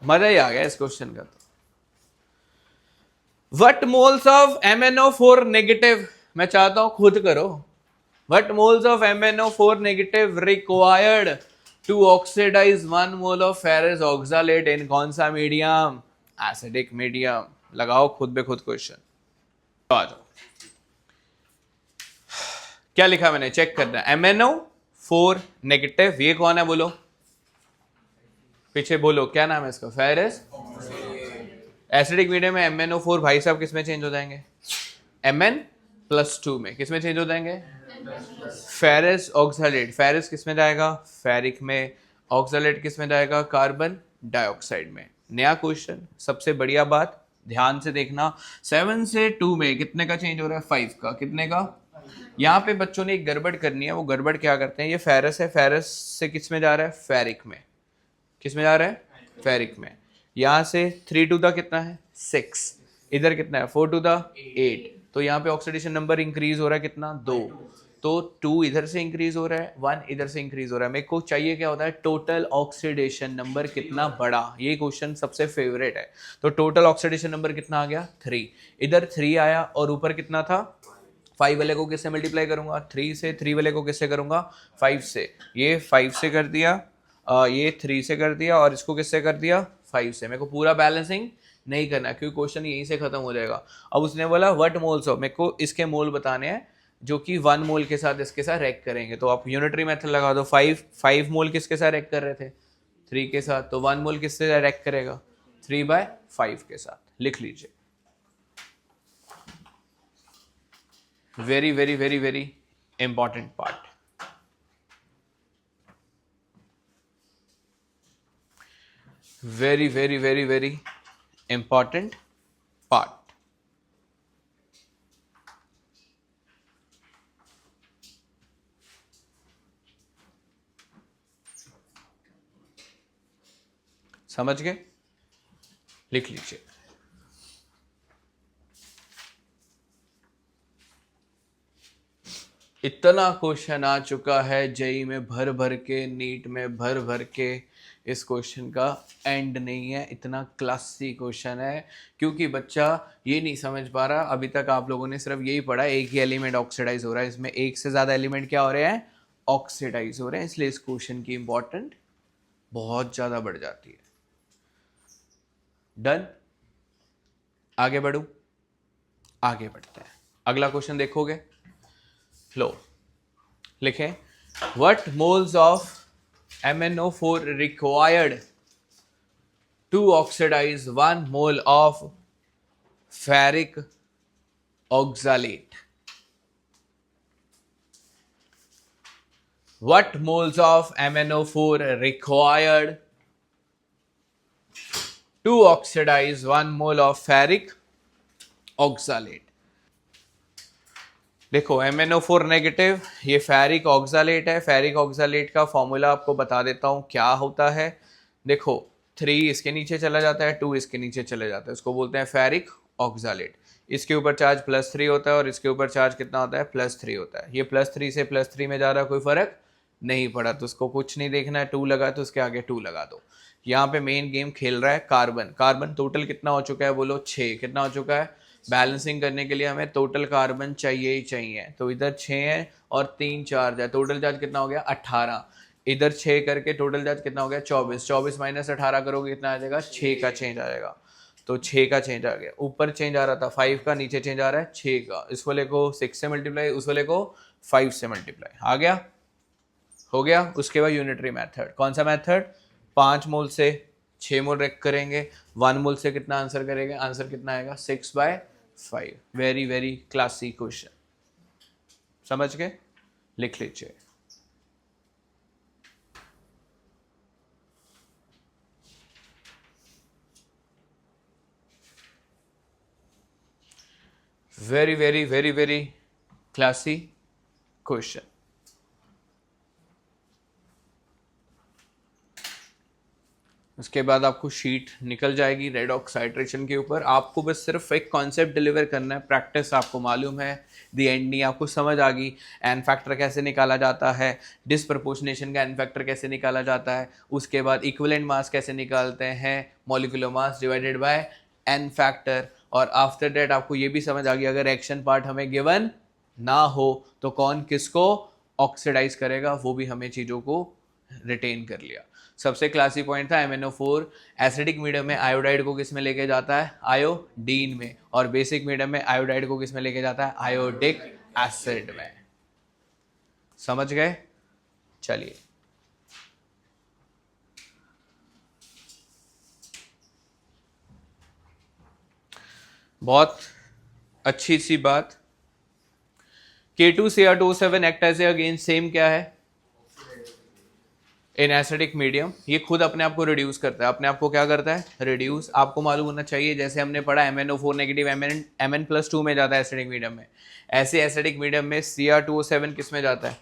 मजा ही आ गया इस क्वेश्चन का। तो what moles of MnO4 negative, मैं चाहता हूं खुद करो। What moles of MnO4 negative required to oxidize 1 mole of ferrous oxalate in कौन सा मीडियम? Acidic medium. लगाओ खुद बे खुद क्वेश्चन। आ जाओ, क्या लिखा मैंने, चेक करना है। MnO4 नेगेटिव, ये कौन है बोलो, पीछे बोलो, क्या नाम है इसका? फेरस। एसिडिक मीडियम में MnO4 भाई साहब किस में चेंज हो जाएंगे? Mn+2 में। किस में चेंज हो जाएंगे? Ferrous oxalate. फेरस किस में जाएगा? फेरिक में। ऑक्सालेट किस में जाएगा? कार्बन डाइऑक्साइड में। नया क्वेश्चन, सबसे बढ़िया बात ध्यान से देखना, 7 से 2 में कितने का चेंज हो रहा है? 5 का। कितने का? यहाँ पे बच्चों ने एक गड़बड़ करनी है। वो गड़बड़ क्या करते हैं, ये फेरस है, फेरस से किस में जा रहा है? फेरिक में। किस में जा रहा है? फेरिक में। यहां से 3 टू द कितना है? 6। इधर कितना है? 4 टू द 8। तो यहाँ पे ऑक्सीडेशन नंबर इंक्रीज हो रहा है कितना? 2। तो 2 इधर से इंक्रीज हो रहा है, 1 इधर से इंक्रीज हो रहा है। मेरे को चाहिए क्या होता है? टोटल ऑक्सीडेशन नंबर कितना बड़ा। ये क्वेश्चन सबसे फेवरेट है। तो टोटल ऑक्सीडेशन नंबर कितना आ गया? 3। इधर 3 आया और ऊपर कितना था? 5 वाले को किससे मल्टीप्लाई करूंगा? 3 से। 3 वाले को किससे करूंगा? 5 से। ये 5 से कर दिया, ये 3 से कर दिया, और इसको किससे कर दिया? 5 से। मेरे को पूरा बैलेंसिंग नहीं करना क्योंकि क्वेश्चन यहीं से खत्म हो जाएगा। अब उसने बोला व्हाट मोल्स ऑफ, मेरे को इसके मोल बताने हैं जो कि 1 मोल के साथ इसके साथ रैक करेंगे। तो आप यूनिटरी मेथड लगा दो। 5 मोल किसके साथ रैक कर रहे थे? 3 के साथ। तो 1 मोल किससे रैक करेगा? 3/5 के साथ। लिख लीजिए। Very very very very important part. Very very very very important part. समझ गए? लिख लीजिए। इतना क्वेश्चन आ चुका है जेई में भर भर के, नीट में भर भर के। इस क्वेश्चन का एंड नहीं है। इतना क्लासी क्वेश्चन है क्योंकि बच्चा ये नहीं समझ पा रहा। अभी तक आप लोगों ने सिर्फ यही पढ़ा, एक ही एलिमेंट ऑक्सीडाइज हो रहा है। इसमें एक से ज्यादा एलिमेंट क्या हो रहे हैं? ऑक्सीडाइज हो रहे हैं। इसलिए इस क्वेश्चन की इंपॉर्टेंट बहुत ज्यादा बढ़ जाती है। डन? आगे बढ़ू? आगे बढ़ते हैं। अगला क्वेश्चन देखोगे? लो, लिखें what moles of MnO4 required to oxidize 1 mole of ferric oxalate. What moles of MnO4 required to oxidize 1 mole of ferric oxalate? देखो MnO4 नेगेटिव, ये फेरिक ऑक्सालेट है। फेरिक ऑक्सालेट का फॉर्मूला आपको बता देता हूं क्या होता है। देखो 3 इसके नीचे चला जाता है, 2 इसके नीचे चले जाता है, इसको बोलते हैं फेरिक ऑक्सालेट। इसके ऊपर चार्ज +3 होता है और इसके ऊपर चार्ज कितना होता है? +3 होता है। ये +3 से +3 में जा रहा है, कोई फर्क नहीं पड़ा, तो उसको कुछ नहीं देखना है। 2 लगा तो उसके आगे 2 लगा दो। यहाँ पे मेन गेम खेल रहा है कार्बन। कार्बन टोटल कितना हो चुका है बोलो? 6। कितना हो चुका है? बैलेंसिंग करने के लिए हमें टोटल कार्बन चाहिए ही चाहिए। तो इधर 6 है और 3 चार्ज है। टोटल चार्ज कितना हो गया? 18। इधर 6 करके टोटल चार्ज कितना हो गया? 24। 24 माइनस 18 करोगे कितना आ जाएगा? 6 का चेंज आ जाएगा। तो 6 का चेंज आ गया। ऊपर चेंज आ रहा था 5 का, नीचे चेंज आ रहा है 6 का। इस वाले को 6 से मल्टीप्लाई, उस वाले को 5 से मल्टीप्लाई। आ गया? हो गया? उसके बाद यूनिटरी मेथड। कौन सा मेथड? 5 मोल से 6 मोल रैक करेंगे। 1 मोल से कितना आंसर करेंगे? आंसर कितना आएगा? 6/5। Very very classy question. समझ गए? लिख लीजिए। Very very very very classy question. उसके बाद आपको शीट निकल जाएगी रेडॉक्स हाइड्रेशन के ऊपर। आपको बस सिर्फ एक कॉन्सेप्ट डिलीवर करना है, प्रैक्टिस आपको मालूम है, दी एंड नहीं आपको समझ आ गई। एन फैक्टर कैसे निकाला जाता है, डिसप्रपोर्शनेशन का एन फैक्टर कैसे निकाला जाता है, उसके बाद इक्विवेलेंट मास कैसे निकालते हैं, molecular mass divided by N factor. और आफ्टर दैट आपको ये भी समझ आ गई अगर एक्शन पार्ट हमें गिवन ना हो तो कौन किसको ऑक्सीडाइज करेगा, वो भी हमें चीज़ों को रिटेन कर लिया। सबसे क्लासी पॉइंट था MnO4 एसिडिक मीडियम में आयोडाइड को किस में लेके जाता है, आयोडीन में, और बेसिक मीडियम में आयोडाइड को किस में लेके जाता है, आयोडिक एसिड में। समझ गए? चलिए बहुत अच्छी सी बात। K2Cr2O7 act as again same क्या है इन एसिडिक मीडियम, ये खुद अपने आप को रिड्यूस करता है। अपने आप को क्या करता है, रिड्यूस। आपको मालूम होना चाहिए जैसे हमने पढ़ा MnO4 नेगेटिव Mn+2 में जाता है एसिडिक मीडियम में, ऐसे एसिडिक मीडियम में Cr2O7 किस में जाता है,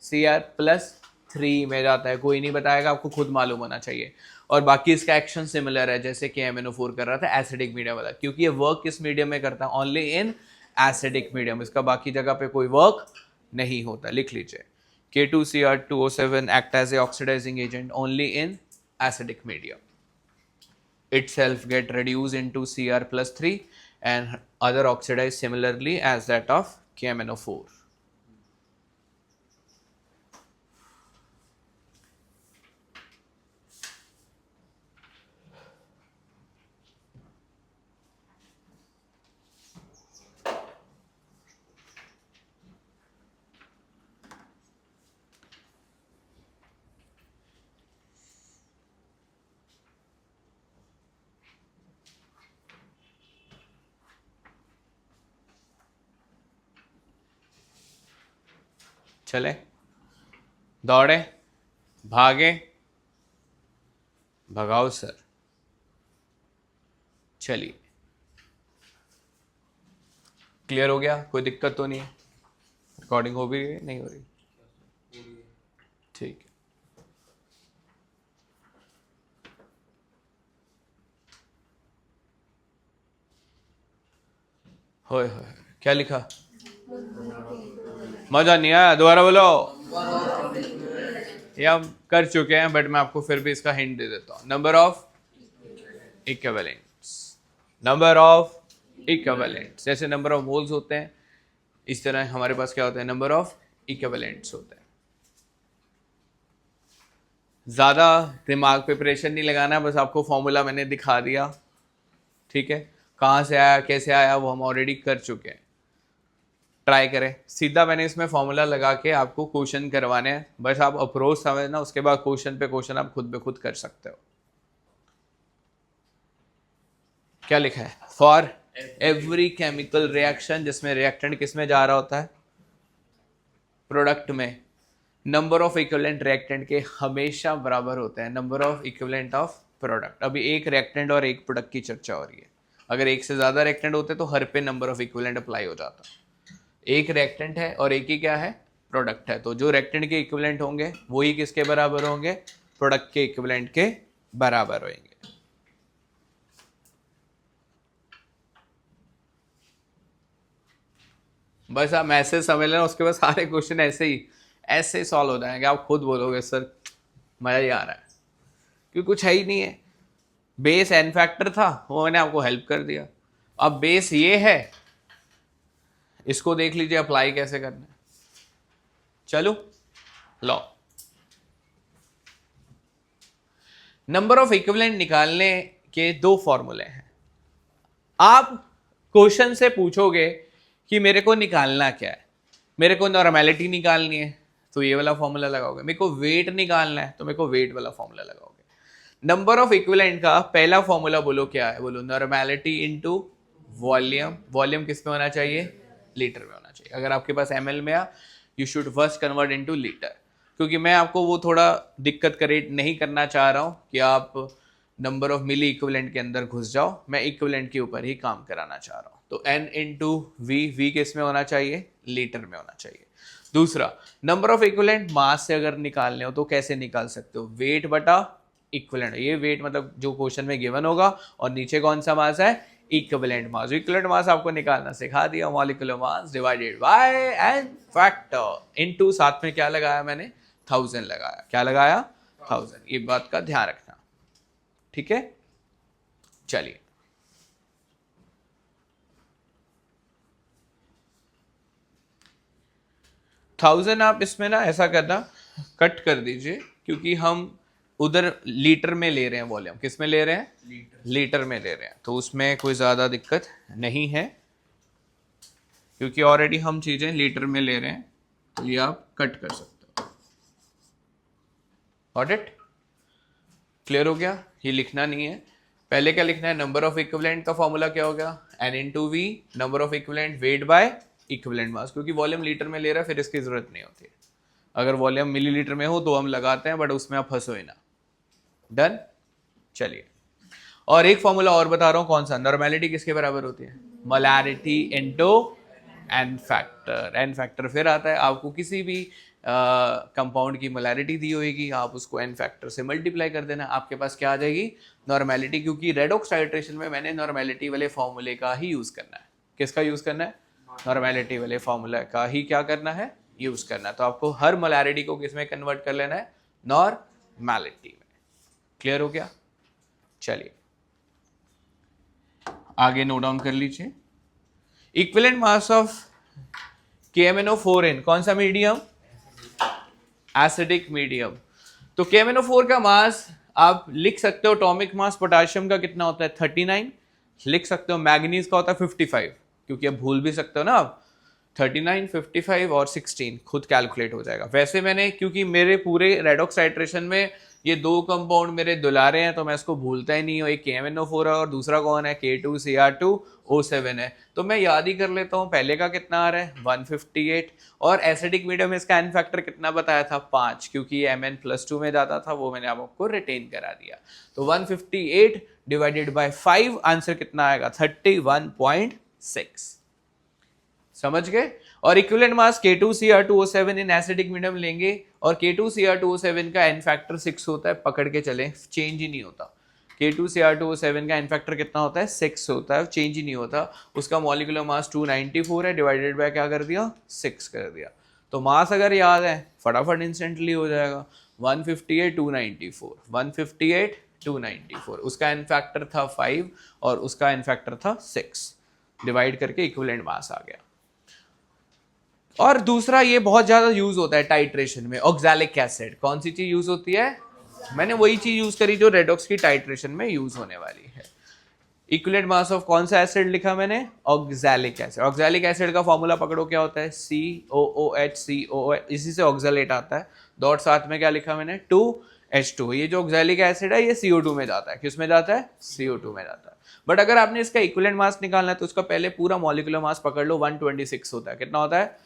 Cr+3 में जाता है। कोई नहीं बताएगा, आपको खुद मालूम होना चाहिए। और बाकी इसका एक्शन सिमिलर है जैसे कि MnO4 कर रहा था एसिडिक मीडियम वाला, क्योंकि ये वर्क किस मीडियम में करता है, ओनली इन एसिडिक मीडियम, इसका बाकी जगह पे कोई वर्क नहीं होता। लिख लीजिए K2Cr2O7 act as a oxidizing agent only in acidic medium. Itself get reduced into Cr+3 and other oxidized similarly as that of KMnO4. चले, दौड़े, भागे, भगाओ सर। चलिए क्लियर हो गया, कोई दिक्कत तो नहीं है? रिकॉर्डिंग हो भी रही है, नहीं हो रही? ठीक है। होए होए, क्या लिखा? मजा नहीं आया, दोबारा बोलो। ये हम कर चुके हैं बट मैं आपको फिर भी इसका हिंट दे देता हूं। Number of equivalents, number of equivalents, जैसे नंबर ऑफ मोल्स होते हैं इस तरह हमारे पास क्या होता है, नंबर ऑफ इक्विवेलेंट्स होता है। ज्यादा दिमाग पे प्रेशर नहीं लगाना, बस आपको फॉर्मूला मैंने दिखा दिया, ठीक है? कहाँ से आया कैसे आया वो हम ऑलरेडी कर चुके हैं। ट्राई करें, सीधा मैंने इसमें फॉर्मूला लगा के आपको क्वेश्चन करवाने हैं, बस आप अप्रोच समझना, उसके बाद क्वेश्चन पे क्वेश्चन आप खुद ब खुद कर सकते हो। क्या लिखा है? फॉर एवरी केमिकल रिएक्शन जिसमें रिएक्टेंट किस में जा रहा होता है, प्रोडक्ट में, नंबर ऑफ इक्विवेलेंट रिएक्टेंट के हमेशा बराबर होते हैं number of equivalent of product. अभी एक रिएक्टेंट और एक प्रोडक्ट की चर्चा हो रही है, अगर एक से ज्यादा रिएक्टेंट होते तो हर पे नंबर ऑफ इक्विवेलेंट अप्लाई हो जाता। एक रिएक्टेंट है और एक ही क्या है, प्रोडक्ट है, तो जो रिएक्टेंट के इक्विवेलेंट होंगे वही किसके बराबर होंगे, प्रोडक्ट के इक्विवेलेंट के बराबर होंगे। बस आप मैसेज समझ लेना, उसके बाद सारे क्वेश्चन ऐसे ही सॉल्व हो जाएंगे। आप खुद बोलोगे सर मजा ही आ रहा है, क्योंकि कुछ है ही नहीं है। बेस एन फैक्टर था, वो मैंने आपको हेल्प कर दिया। अब बेस ये है, इसको देख लीजिए अप्लाई कैसे करना है। चलो लो, नंबर ऑफ इक्विवेलेंट निकालने के दो फॉर्मूले हैं। आप क्वेश्चन से पूछोगे कि मेरे को निकालना क्या है, मेरे को नॉर्मेलिटी निकालनी है तो ये वाला फॉर्मूला लगाओगे, मेरे को वेट निकालना है तो मेरे को वेट वाला फॉर्मूला लगाओगे। नंबर ऑफ इक्विवेलेंट का पहला फॉर्मूला बोलो क्या है, बोलो नॉर्मेलिटी इनटू वॉल्यूम। वॉल्यूम किस में होना चाहिए, लीटर में होना चाहिए। अगर आपके पास ml में आ, you should first convert into litre, क्योंकि मैं आपको वो थोड़ा दिक्कत क्रिएट नहीं करना चाह रहा हूँ कि आप नंबर ऑफ मिली इक्विवेलेंट के अंदर घुस जाओ, मैं इक्विवेलेंट के ऊपर ही काम कराना चाह रहा हूँ। तो n इंटू वी किस में होना चाहिए, लीटर में होना चाहिए। दूसरा, नंबर ऑफ इक्विवेलेंट मास से अगर निकालने हो तो कैसे निकाल सकते हो, वेट बटा इक्विवेलेंट। ये वेट मतलब जो क्वेश्चन में गिवन होगा, और नीचे कौन सा मास है, इक्विवेलेंट मास। इक्विवेलेंट मास आपको निकालना सिखा दिया, molecular mass divided by N factor into, साथ में क्या लगाया मैंने, 1000 लगाया। क्या लगाया, 1000। ये बात का ध्यान रखना, ठीक है। चलिए, थाउजेंड आप इसमें ना ऐसा करना, कट कर दीजिए, क्योंकि हम उधर लीटर में ले रहे हैं वॉल्यूम। किस में ले रहे हैं, लीटर में ले रहे हैं, तो उसमें कोई ज़्यादा दिक्कत नहीं है, क्योंकि ऑलरेडी हम चीज़ें लीटर में ले रहे हैं, तो ये आप कट कर सकते हो। गॉट इट, क्लियर हो गया। ये लिखना नहीं है, पहले क्या लिखना है, नंबर ऑफ इक्विवेलेंट का फॉर्मूला क्या हो गया, N into V, number of equivalent weight by equivalent mass. क्योंकि वॉल्यूम लीटर में ले रहा है, फिर इसकी जरूरत नहीं होती है। अगर वॉल्यूम मिलीलीटर में हो तो हम लगाते हैं, बट उसमें आप फंसो ही ना। डन, चलिए। और एक फॉर्मूला और बता रहा हूं, कौन सा, नॉर्मेलिटी किसके बराबर होती है, molarity into N factor. N factor फिर आता है, आपको किसी भी कंपाउंड की मोलैरिटी दी होगी, आप उसको एन फैक्टर से मल्टीप्लाई कर देना, आपके पास क्या आ जाएगी, नॉर्मेलिटी। क्योंकि रेडॉक्स टाइट्रेशन में मैंने नॉर्मेलिटी वाले फॉर्मूले का ही यूज करना है। किसका यूज करना है, नॉर्मेलिटी वाले फॉर्मूला का ही क्या करना है, यूज करना है। तो आपको हर मोलैरिटी को किसमें कन्वर्ट कर लेना है, नॉर्मेलिटी में। क्लियर हो गया, चलिए आगे नोट डाउन कर लीजिए। इक्विवेलेंट मास ऑफ KMnO4n, कौन सा मीडियम, एसिडिक मीडियम। तो KMnO4 का मास आप लिख सकते हो, एटॉमिक मास पोटेशियम का कितना होता है, 39 लिख सकते हो। मैग्नीज का होता है 55, क्योंकि अब भूल भी सकते हो ना आप, 39, 55 और 16 खुद कैलकुलेट हो जाएगा। वैसे मैंने, क्योंकि मेरे पूरे रेडॉक्स टाइट्रेशन में ये दो कंपाउंड मेरे दुलारे हैं, तो मैं इसको भूलता ही नहीं हूँ। एक KMnO4 है और दूसरा कौन है, K2Cr2O7 है। तो मैं याद ही कर लेता हूँ, पहले का कितना आ रहा है, 158। और एसिडिक मीडियम में इसका एन फैक्टर कितना बताया था, 5, क्योंकि ये Mn+2 में जाता था, वो मैंने आपको रिटेन करा दिया। तो 158 डिवाइडेड बाय 5, आंसर कितना आएगा, 31.6। समझ गए। और equivalent mass K2Cr2O7 in acidic medium लेंगे, और K2Cr2O7 का एन फैक्टर 6 होता है, पकड़ के चलें, चेंज ही नहीं होता। K2Cr2O7 का एन फैक्टर कितना होता है, 6 होता है, चेंज ही नहीं होता। उसका मॉलिक्यूलर मास 294 है, डिवाइडेड बाय क्या कर दिया, 6 कर दिया। तो मास अगर याद है, फटाफट इंस्टेंटली हो जाएगा, 158 294, 158 294। उसका एन फैक्टर था 5 और उसका एन फैक्टर था 6, डिवाइड करके इक्विवेलेंट मास आ गया। और दूसरा, ये बहुत ज्यादा यूज होता है टाइट्रेशन में, ऑक्सैलिक एसिड। कौन सी चीज यूज होती है, मैंने वही चीज यूज करी जो रेडॉक्स की टाइट्रेशन में यूज होने वाली है। इक्विवेलेंट मास ऑफ कौन सा एसिड लिखा मैंने, ऑक्सैलिक एसिड। ऑक्सैलिक एसिड का फॉर्मूला पकड़ो, क्या होता है, COOH, इसी से ऑक्सैलेट आता है। डॉट साथ में क्या लिखा मैंने, 2H2। ये जो ऑक्सैलिक एसिड है, ये CO2 में जाता है। किस में जाता है, CO2 में जाता है। बट अगर आपने इसका इक्विवेलेंट मास निकालना है, तो उसका पहले पूरा मॉलिक्यूलर मास पकड़ लो, 126 होता है। कितना होता है,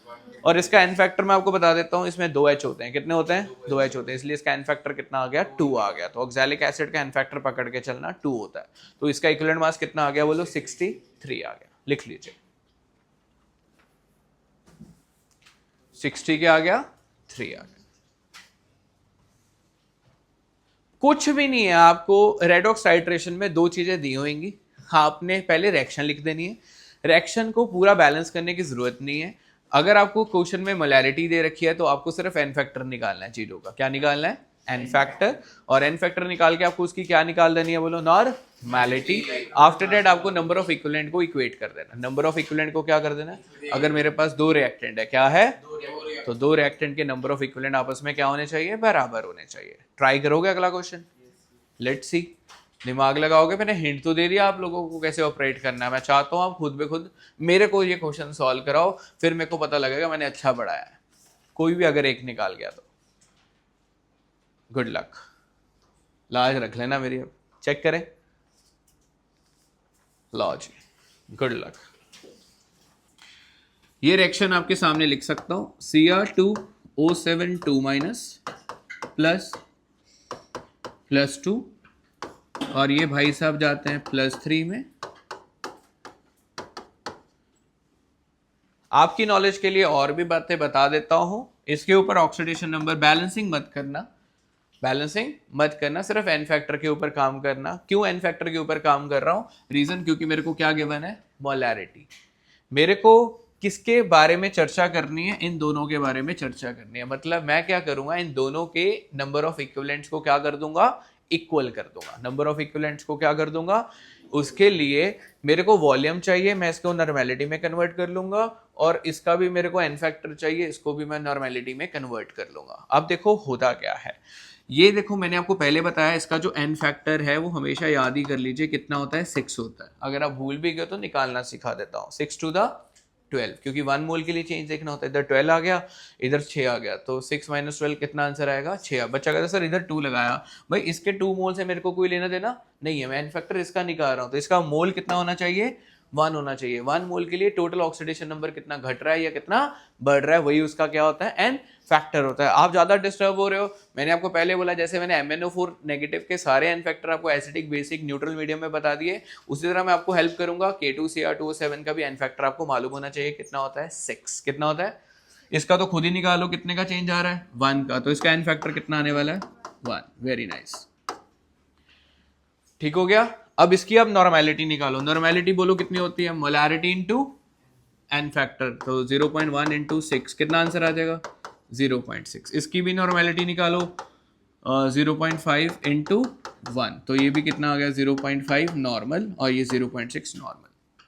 और इसका एन फैक्टर मैं आपको बता देता हूँ, इसमें 2H होते हैं। कितने होते हैं, 2H होते हैं, इसलिए इसका एन फैक्टर कितना आ गया, 2 आ गया। तो ऑक्सैलिक एसिड का एन फैक्टर पकड़ के चलना, 2 होता है। तो इसका इक्विवेलेंट मास कितना आ गया, बोलो, 63 आ गया। लिख लीजिए, 60 क्या आ गया, 3 आ गया। कुछ भी नहीं है, आपको रेडॉक्स टाइट्रेशन में दो चीजें दी होंगी, आपने पहले रिएक्शन लिख देनी है। रिएक्शन को पूरा बैलेंस करने की जरूरत नहीं है। अगर आपको क्वेश्चन में मोलैरिटी दे रखी है, तो आपको सिर्फ एन फैक्टर निकालना है चीजों का। क्या निकालना है, एन फैक्टर। और एन फैक्टर निकाल के आपको उसकी क्या निकाल देनी है, बोलो, नॉर्मेलिटी। आफ्टर दैट आपको नंबर ऑफ इक्विवेलेंट को इक्वेट कर देना। नंबर ऑफ इक्विवेलेंट को क्या कर देना, अगर मेरे पास 2 रिएक्टेंट है, क्या है, तो 2 रिएक्टेंट के नंबर ऑफ इक्विवेलेंट आपस में क्या होने चाहिए, बराबर होने चाहिए। ट्राई करोगे अगला क्वेश्चन, लेट्स सी। दिमाग लगाओगे, मैंने हिंट तो दे दिया आप लोगों को कैसे ऑपरेट करना है। मैं चाहता हूँ आप खुद ब खुद मेरे को ये क्वेश्चन सॉल्व कराओ, फिर मेरे को पता लगेगा मैंने अच्छा पढ़ाया है। कोई भी अगर एक निकाल गया तो गुड लक, लाज रख लेना मेरी। अब चेक करें, लो जी, गुड लक। ये रिएक्शन आपके सामने लिख सकता हूं, Cr2O7 2- +2, और ये भाई साहब जाते हैं +3 में। आपकी नॉलेज के लिए और भी बातें बता देता हूं, इसके ऊपर ऑक्सीडेशन नंबर बैलेंसिंग मत करना, बैलेंसिंग मत करना, सिर्फ एन फैक्टर के ऊपर काम करना। क्यों एन फैक्टर के ऊपर काम कर रहा हूं? रीजन क्योंकि मेरे को क्या गिवन है? मोलैरिटी। मेरे को किसके बारे में चर्चा करनी है? इन दोनों के बारे में चर्चा करनी है। मतलब मैं क्या करूंगा, इन दोनों के नंबर ऑफ इक्विवेलेंट्स को क्या कर दूंगा? इक्वल कर दूंगा। नंबर ऑफ इक्विवेलेंट्स को क्या कर दूंगा? उसके लिए मेरे को वॉल्यूम चाहिए, मैं इसको नॉर्मेलिटी में कन्वर्ट कर लूंगा, और इसका भी मेरे को एन फैक्टर चाहिए, इसको भी मैं नॉर्मेलिटी में कन्वर्ट कर लूंगा। अब देखो होता क्या है, ये देखो मैंने आपको पहले बताया, इसका जो एन फैक्टर है वो हमेशा याद ही कर लीजिए, कितना होता है? 6 होता है। अगर आप भूल भी गए तो निकालना सिखा देता हूँ, 6 टू द 12, क्योंकि 1 मोल के लिए चेंज देखना होता है। इधर 12 आ गया, इधर 6 आ गया, तो 6 माइनस 12 कितना आंसर आएगा? 6। बच्चा कहता सर इधर 2 लगाया, भाई इसके 2 मोल से मेरे को कोई लेना देना नहीं है, मैं एन फैक्टर इसका निकाल रहा हूँ, तो इसका मोल कितना होना चाहिए? 1 होना चाहिए। 1 मोल के लिए टोटल ऑक्सीडेशन नंबर कितना घट रहा है या कितना बढ़ रहा है, वही उसका क्या होता है? एन फैक्टर होता है। आप ज्यादा डिस्टर्ब हो रहे हो, मैंने आपको पहले बोला, जैसे मैंने MnO4 नेगेटिव के सारे एन फैक्टर आपको एसिडिक, बेसिक, न्यूट्रल, मीडियम में बता दिए, उसी तरह मैं आपको हेल्प करूंगा। K2Cr2O7 का भी एन फैक्टर आपको मालूम होना चाहिए, कितना होता है? 6। कितना होता है? इसका तो खुद ही निकालो, कितने का चेंज आ रहा है? 1 का, तो इसका एन फैक्टर कितना आने वाला है? 1। वेरी नाइस, ठीक हो गया। अब इसकी आप नॉर्मेलिटी निकालो। नॉर्मेलिटी बोलो कितनी होती है? मोलैरिटी इनटू एन फैक्टर, तो 0.1 इंटू 6, कितना आंसर आ जाएगा? 0.6। इसकी भी नॉर्मेलिटी निकालो, 0.5 इंटू 1, तो ये भी कितना आ गया? 0.5 नॉर्मल, और ये 0.6 नॉर्मल।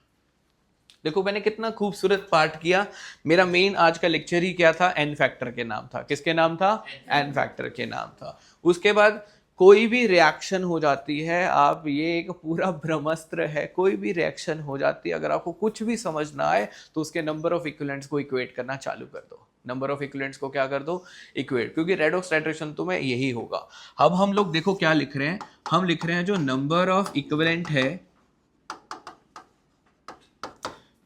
देखो मैंने कितना खूबसूरत पार्ट किया। मेरा मेन आज का लेक्चर ही क्या था? एन फैक्टर के नाम था। किसके नाम था? एन फैक्टर के नाम था। उसके बाद कोई भी रिएक्शन हो जाती है, आप ये एक पूरा ब्रह्मास्त्र है, कोई भी रिएक्शन हो जाती है, अगर आपको कुछ भी समझ ना आए तो उसके नंबर ऑफ इक्विवेलेंट्स को इक्वेट करना चालू कर दो। नंबर ऑफ इक्विवेलेंट्स को क्या कर दो? इक्वेट, क्योंकि रेडॉक्स टाइट्रेशन तो में यही होगा। अब हम लोग देखो क्या लिख रहे हैं, हम लिख रहे हैं जो नंबर ऑफ इक्विवेलेंट है,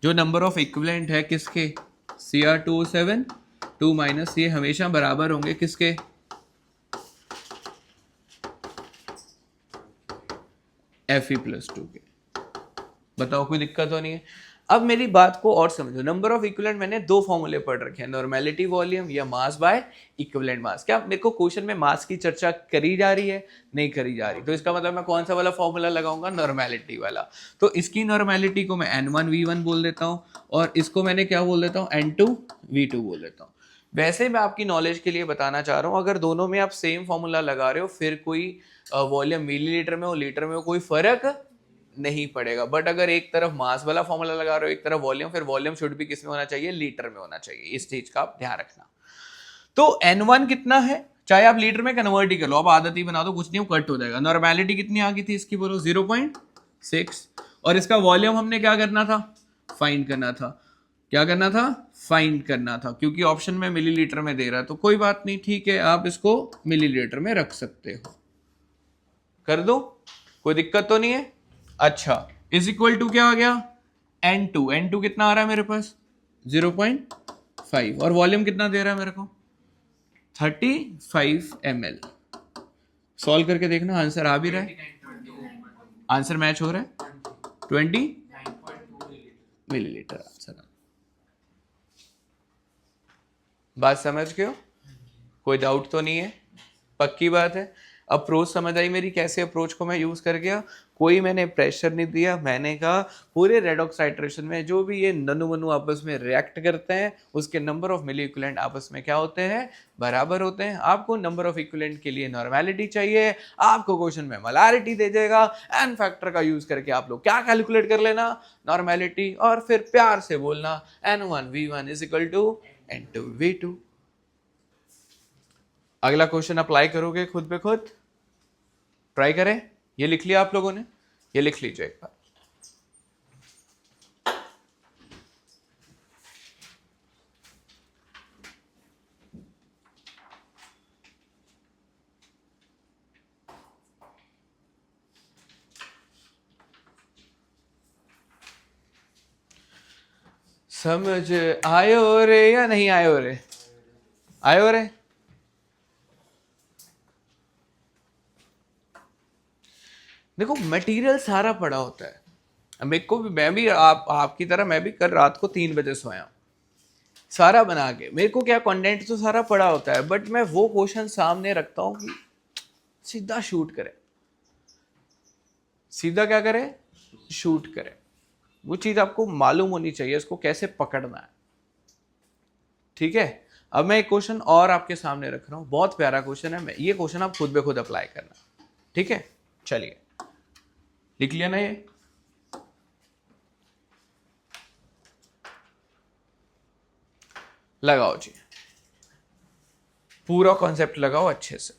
जो नंबर ऑफ इक्विवेलेंट है किसके? Cr2O7 2 माइनस, ये हमेशा बराबर होंगे किसके? Fe+2 के। बताओ कोई दिक्कत तो नहीं है? अब मेरी बात को और समझो। नंबर ऑफ इक्विवेलेंट मैंने 2 फॉर्मूले पढ़ रखे हैं, नॉर्मेलिटी वॉल्यूम या मास बाय इक्विवेलेंट मास। क्या मेरे को क्वेश्चन में मास की चर्चा करी जा रही है? नहीं करी जा रही, तो इसका मतलब मैं कौन सा वाला फॉर्मूला लगाऊंगा? नॉर्मेलिटी वाला। तो इसकी नॉर्मेलिटी को मैं N1V1 बोल देता हूँ, और इसको मैंने क्या बोल देता हूँ? N2V2 बोल देता हूँ। वैसे मैं आपकी नॉलेज के लिए बताना चाह रहा हूँ, अगर दोनों में आप सेम फॉर्मूला लगा रहे हो, फिर कोई वॉल्यूम मिलीलीटर में हो, लीटर में हो, कोई फर्क नहीं पड़ेगा। बट अगर एक तरफ मास वाला फॉर्मूला लगा रहे हो, एक तरफ वॉल्यूम, फिर वॉल्यूम शुड भी किस में होना चाहिए? लीटर में होना चाहिए। इस चीज का आप ध्यान रखना। तो N1 कितना है? चाहे आप लीटर में कन्वर्ट ही कर लो, अब आदत ही बना दो, कुछ नहीं कट हो जाएगा। नॉर्मेलिटी कितनी आ गई थी इसकी? बोलो 0.6। और इसका वॉल्यूम हमने क्या करना था? फाइंड करना था। क्या करना था? फाइंड करना था, क्योंकि ऑप्शन में मिलीलीटर में दे रहा है, तो कोई बात नहीं, ठीक है, आप इसको मिलीलीटर में रख सकते हो। कर दो, कोई दिक्कत तो नहीं है? अच्छा, इज इक्वल टू क्या आ गया? N2 कितना आ रहा है मेरे पास? 0.5। और वॉल्यूम कितना दे रहा है मेरे को? 35 ml। सॉल्व करके देखना, आंसर आ भी रहा है, आंसर मैच हो रहा है। 20 मिलीलीटर आंसर। बात समझ गए हो? कोई डाउट तो नहीं है? पक्की बात है। अप्रोच समझ आई मेरी, कैसे अप्रोच को मैं यूज कर गया? कोई मैंने प्रेशर नहीं दिया, मैंने कहा पूरे रेडॉक्स टाइट्रेशन में जो भी ये ननु मनु आपस में रिएक्ट करते हैं, उसके नंबर ऑफ मिली इक्विवेलेंट आपस में क्या होते हैं? बराबर होते हैं। आपको नंबर ऑफ इक्विवेलेंट के लिए नॉर्मेलिटी चाहिए, आपको क्वेश्चन में मोलैरिटी दे देगा, एन फैक्टर का यूज करके आप लोग क्या कैलकुलेट कर लेना? नॉर्मेलिटी, और फिर प्यार से बोलना N1V1 is equal to N2V2। अगला क्वेश्चन अप्लाई करोगे खुद पे खुद? ट्राई करें। ये लिख लिया आप लोगों ने? ये लिख लीजिए एक बार। समझ आयो रे या नहीं आयो रे? आयो रे? देखो मटेरियल सारा पड़ा होता है। मेरे को भी, मैं भी आपकी तरह मैं भी कल रात को 3 बजे सोया, सारा बना के। मेरे को क्या, कंटेंट तो सारा पड़ा होता है, बट मैं वो क्वेश्चन सामने रखता हूँ कि सीधा शूट करे, सीधा क्या करे, शूट करे। वो चीज आपको मालूम होनी चाहिए इसको कैसे पकड़ना है, ठीक है। अब मैं एक क्वेश्चन और आपके सामने रख रहा हूं, बहुत प्यारा क्वेश्चन है, ये क्वेश्चन आप खुद ब खुद अप्लाई करना, ठीक है। चलिए लिख लिया ना ये, लगाओ जी, पूरा कॉन्सेप्ट लगाओ अच्छे से।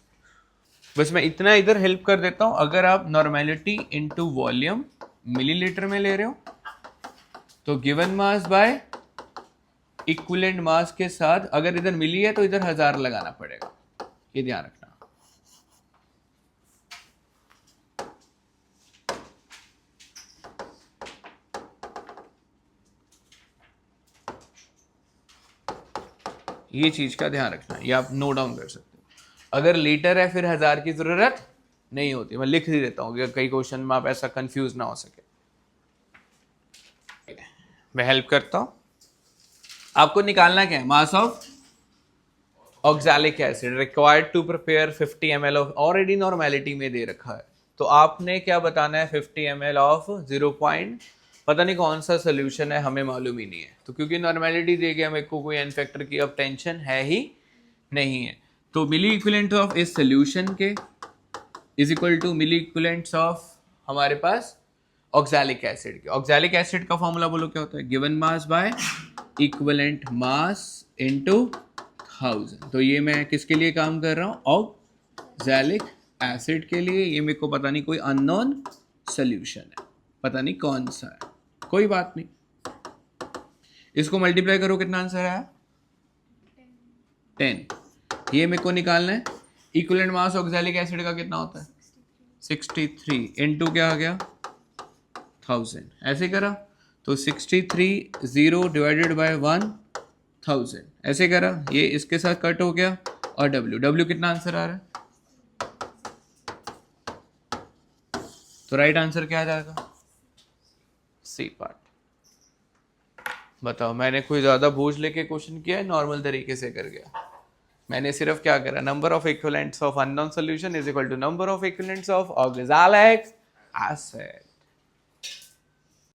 बस मैं इतना इधर हेल्प कर देता हूं, अगर आप नॉर्मेलिटी इनटू वॉल्यूम मिलीलीटर में ले रहे हो तो गिवन मास बाय इक्विवेलेंट मास के साथ, अगर इधर मिली है तो इधर 1000 लगाना पड़ेगा, ये ध्यान रखना। ये चीज का ध्यान रखना, ये आप नोट डाउन कर सकते हो। अगर लीटर है फिर 1000 की जरूरत नहीं होती, मैं लिख ही देता हूँ कि कई क्वेश्चन में आप ऐसा कंफ्यूज ना हो सके। मैं हेल्प करता हूं, आपको निकालना क्या है, mass of oxalic acid required to prepare 50 ml of, already normality में दे रखा है, तो आपने क्या बताना है, 50 ml ऑफ 0. पता नहीं कौन सा सोल्यूशन है, हमें मालूम ही नहीं है, तो क्योंकि नॉर्मेलिटी दे गया मेरे को, कोई एन फैक्टर की अब टेंशन है ही नहीं है। तो मिली इक्विवेलेंट ऑफ इस सोल्यूशन के is equal to milliequivalents of हमारे पास ऑक्सैलिक एसिड के। ऑक्सैलिक एसिड का फॉर्मूला बोलो क्या होता है, given mass by equivalent mass into 1000। तो ये मैं किसके लिए काम कर रहा हूँ, ऑक्सैलिक एसिड के लिए। ये मेरे को पता नहीं, कोई अननोन सोल्यूशन है, पता नहीं कौन सा है, कोई बात नहीं। इसको मल्टीप्लाई करो, कितना आंसर आया, 10। ये मेरे को निकालना है, इक्विवेलेंट मास ऑक्सैलिक एसिड का कितना होता है, 63 इनटू क्या आ गया 1000, ऐसे करा तो 63 0 डिवाइडेड बाय 1000, ऐसे करा, ये इसके साथ कट हो गया, और W कितना आंसर आ रहा है, तो राइट आंसर क्या आ जाएगा, सी पार्ट। बताओ, मैंने कोई ज्यादा बोझ लेके क्वेश्चन किया है, नॉर्मल तरीके से कर गया। मैंने सिर्फ क्या करा, number of equivalents of unknown solution is equal to number of equivalents of oxalic acid.